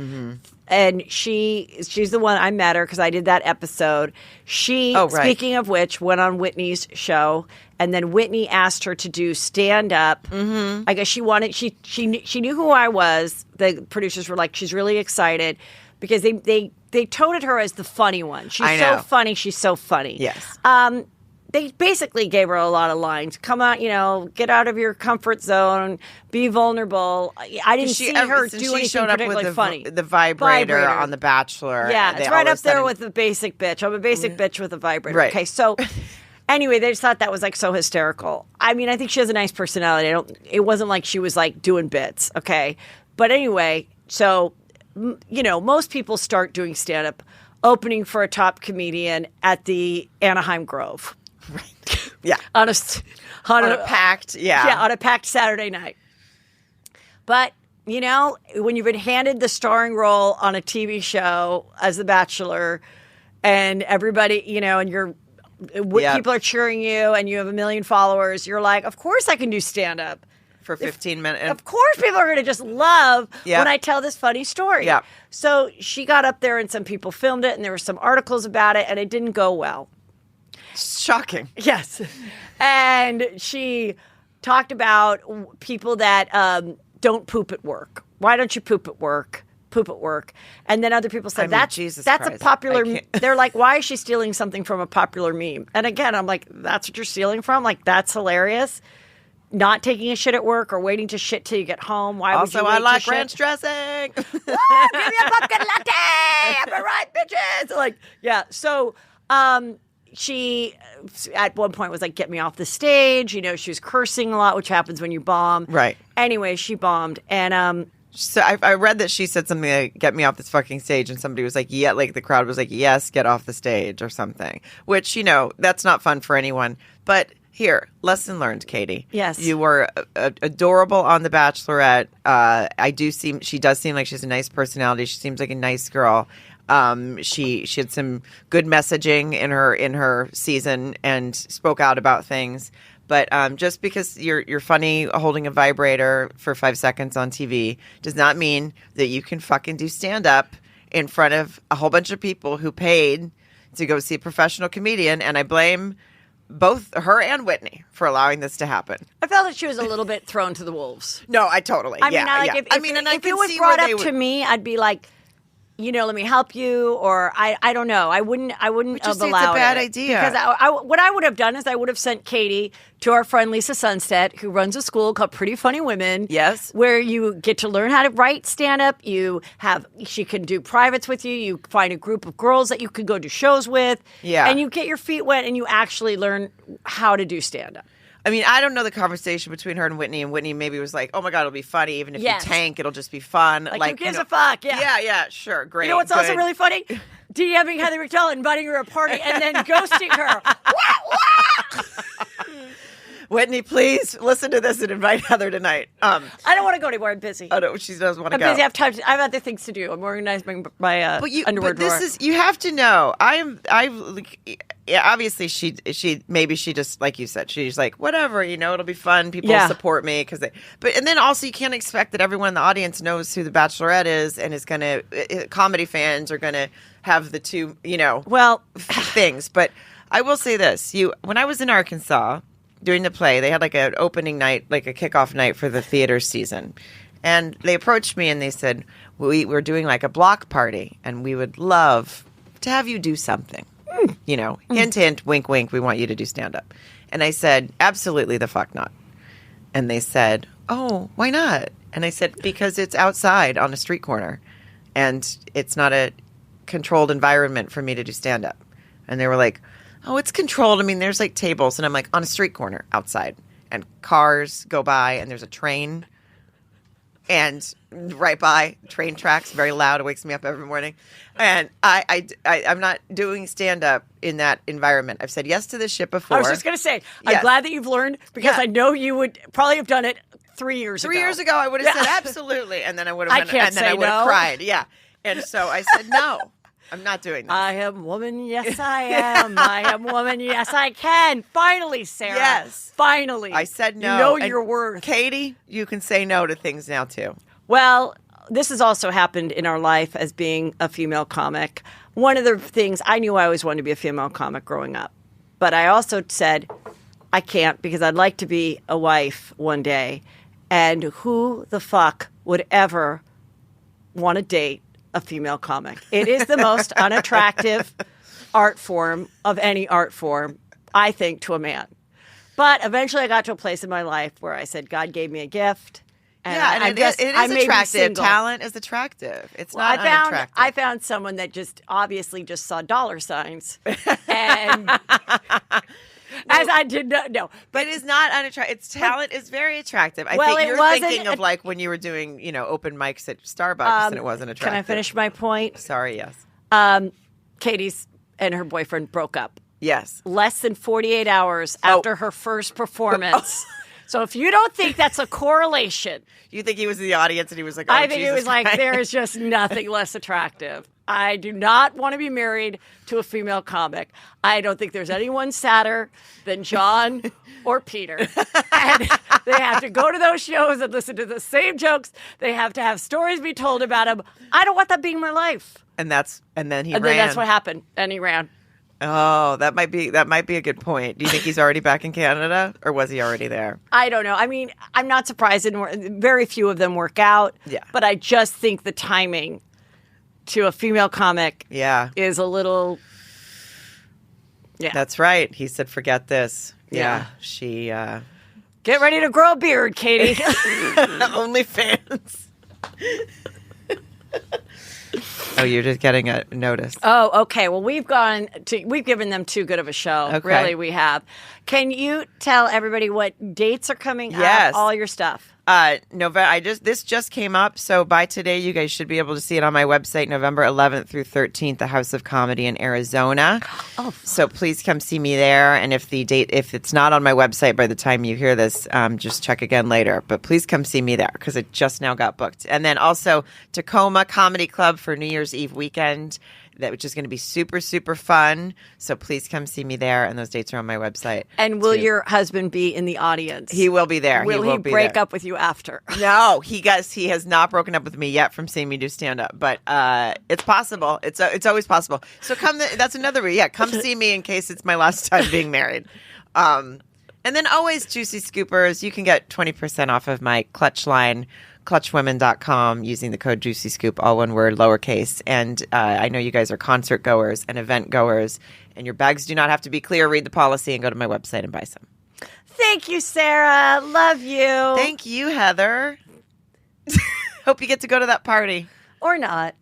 and she's the one, I met her because I did that episode. She, speaking of which, went on Whitney's show, and then Whitney asked her to do stand up. Mm-hmm. I guess she wanted she knew who I was. The producers were like, she's really excited because they toted her as the funny one. She's so funny. She's so funny. Yes. They basically gave her a lot of lines. Come out, get out of your comfort zone, be vulnerable. I didn't see her do anything particularly funny. The vibrator on The Bachelor. Yeah, it's right up there with the basic bitch. I'm a basic bitch with a vibrator. Right. Okay, so anyway, they just thought that was like so hysterical. I mean, I think she has a nice personality. It wasn't like she was like doing bits. Okay, but anyway, so most people start doing stand up opening for a top comedian at the Anaheim Grove. Right. Yeah. on a packed, on a packed Saturday night. But, when you've been handed the starring role on a TV show as The Bachelor and everybody, and people are cheering you and you have 1 million followers, you're like, of course I can do stand up. For 15 minutes. Of course people are going to just love when I tell this funny story. Yeah. So she got up there and some people filmed it and there were some articles about it and it didn't go well. Shocking. Yes. And she talked about people that don't poop at work. Why don't you poop at work? Poop at work. And then other people said, that's a popular, they're like, why is she stealing something from a popular meme? And again, I'm like, that's what you're stealing from? Like, that's hilarious. Not taking a shit at work or waiting to shit till you get home. Why would you wait I like to ranch shit? dressing. Woo, give me a pumpkin latte. Am I right, bitches? Like, yeah. So, she at one point was like, get me off the stage. You know, she was cursing a lot, which happens when you bomb. Right. Anyway, she bombed. And so I read that she said something like, get me off this fucking stage. And somebody was like, yeah, like the crowd was like, yes, get off the stage or something. Which, you know, that's not fun for anyone. But here, lesson learned, Katie. Yes. You were adorable on The Bachelorette. She does seem like she has a nice personality. She seems like a nice girl. She had some good messaging in her season and spoke out about things. But just because you're funny holding a vibrator for 5 seconds on TV does not mean that you can fucking do stand up in front of a whole bunch of people who paid to go see a professional comedian. And I blame both her and Whitney for allowing this to happen. I felt that she was a little bit thrown to the wolves. No, I totally. I mean, if it was brought up to me, I'd be like, you know, let me help you, or I don't know. I wouldn't have allowed it. It's a bad idea. Because what I would have done is I would have sent Katie to our friend Lisa Sunstead, who runs a school called Pretty Funny Women. Yes. Where you get to learn how to write stand-up. She can do privates with you. You find a group of girls that you could go to shows with. Yeah. And you get your feet wet and you actually learn how to do stand-up. I mean, I don't know the conversation between her and Whitney maybe was like, oh my God, it'll be funny. Even if you tank, it'll just be fun. Like who gives a fuck? Yeah. Yeah, sure. Great. You know what's also really funny? DMing Heather McDowell, inviting her to a party, and then ghosting her. Whitney, please listen to this and invite Heather tonight. I don't want to go anywhere. I'm busy. Oh, no, she doesn't want to go. I'm busy. I have other things to do. I'm organizing my underwear drawer. You have to know. Obviously she just, like you said, she's like, whatever, you know, it'll be fun. People support me and then also you can't expect that everyone in the audience knows who the Bachelorette is and is going to, comedy fans are going to have the two, you know, things. But I will say this, when I was in Arkansas doing the play, they had like an opening night, like a kickoff night for the theater season. And they approached me and they said, we're doing like a block party and we would love to have you do something. You know, hint, hint, wink, wink, we want you to do stand-up. And I said, absolutely the fuck not. And they said, oh, why not? And I said, because it's outside on a street corner. And it's not a controlled environment for me to do stand-up. And they were like, oh, it's controlled. I mean, there's like tables. And I'm like, on a street corner outside. And cars go by and there's a train. And right by train tracks, very loud. It wakes me up every morning. And I'm not doing stand-up in that environment. I've said yes to this shit before. I was just going to say, I'm glad that you've learned because I know you would probably have done it 3 years ago. 3 years ago, I would have said absolutely. And then I would have cried. Yeah. And so I said, no, I'm not doing this. I am woman. Yes, I am. I am woman. Yes, I can. Finally, Sarah. Yes. Finally. I said no. You know your worth. Katie, you can say no to things now, too. Well, this has also happened in our life as being a female comic. One of the things, I knew I always wanted to be a female comic growing up. But I also said, I can't because I'd like to be a wife one day. And who the fuck would ever want to date a female comic? It is the most unattractive art form of any art form, I think, to a man. But eventually I got to a place in my life where I said, God gave me a gift. And it is attractive. Talent is attractive. It's not unattractive. I found someone that just obviously just saw dollar signs. And as I did not know. But it is not unattractive. Its talent is very attractive. I think you're thinking of like when you were doing, you know, open mics at Starbucks and it wasn't attractive. Can I finish my point? Sorry, yes. Katie's and her boyfriend broke up. Yes. Less than 48 hours after her first performance. So if you don't think that's a correlation. You think he was in the audience and he was like, oh, I think Jesus it was Christ. like, there is just nothing less attractive. I do not want to be married to a female comic. I don't think there's anyone sadder than John or Peter. And they have to go to those shows and listen to the same jokes. They have to have stories be told about them. I don't want that being my life. And then he ran. Then that's what happened. And he ran. Oh, that might be a good point. Do you think he's already back in Canada, or was he already there? I don't know. I mean, I'm not surprised. Very few of them work out. Yeah. But I just think the timing to a female comic is a little. Yeah. That's right. He said, forget this. Yeah. She. Get ready to grow a beard, Katie. Onlyfans. Oh, you're just getting a notice. Oh, okay. Well, we've given them too good of a show. Okay. Really, we have. Can you tell everybody what dates are coming Yes. up? All your stuff. November. This just came up, so by today, you guys should be able to see it on my website, November 11th through 13th, the House of Comedy in Arizona. Oh, so please come see me there. And if it's not on my website by the time you hear this, just check again later. But please come see me there because it just now got booked. And then also Tacoma Comedy Club for New Year's Eve weekend. Which is going to be super, super fun. So please come see me there. And those dates are on my website. And will your husband be in the audience? He will be there. Will he break up with you after? No, he has not broken up with me yet from seeing me do stand up, but it's possible. It's always possible. So that's another way. Yeah, come see me in case it's my last time being married. And then always Juicy Scoopers. You can get 20% off of my clutch line, clutchwomen.com, using the code Juicy Scoop, all one word, lowercase. And I know you guys are concert goers and event goers, and your bags do not have to be clear. Read the policy and go to my website and buy some. Thank you, Sarah. Love you. Thank you, Heather. Hope you get to go to that party. Or not.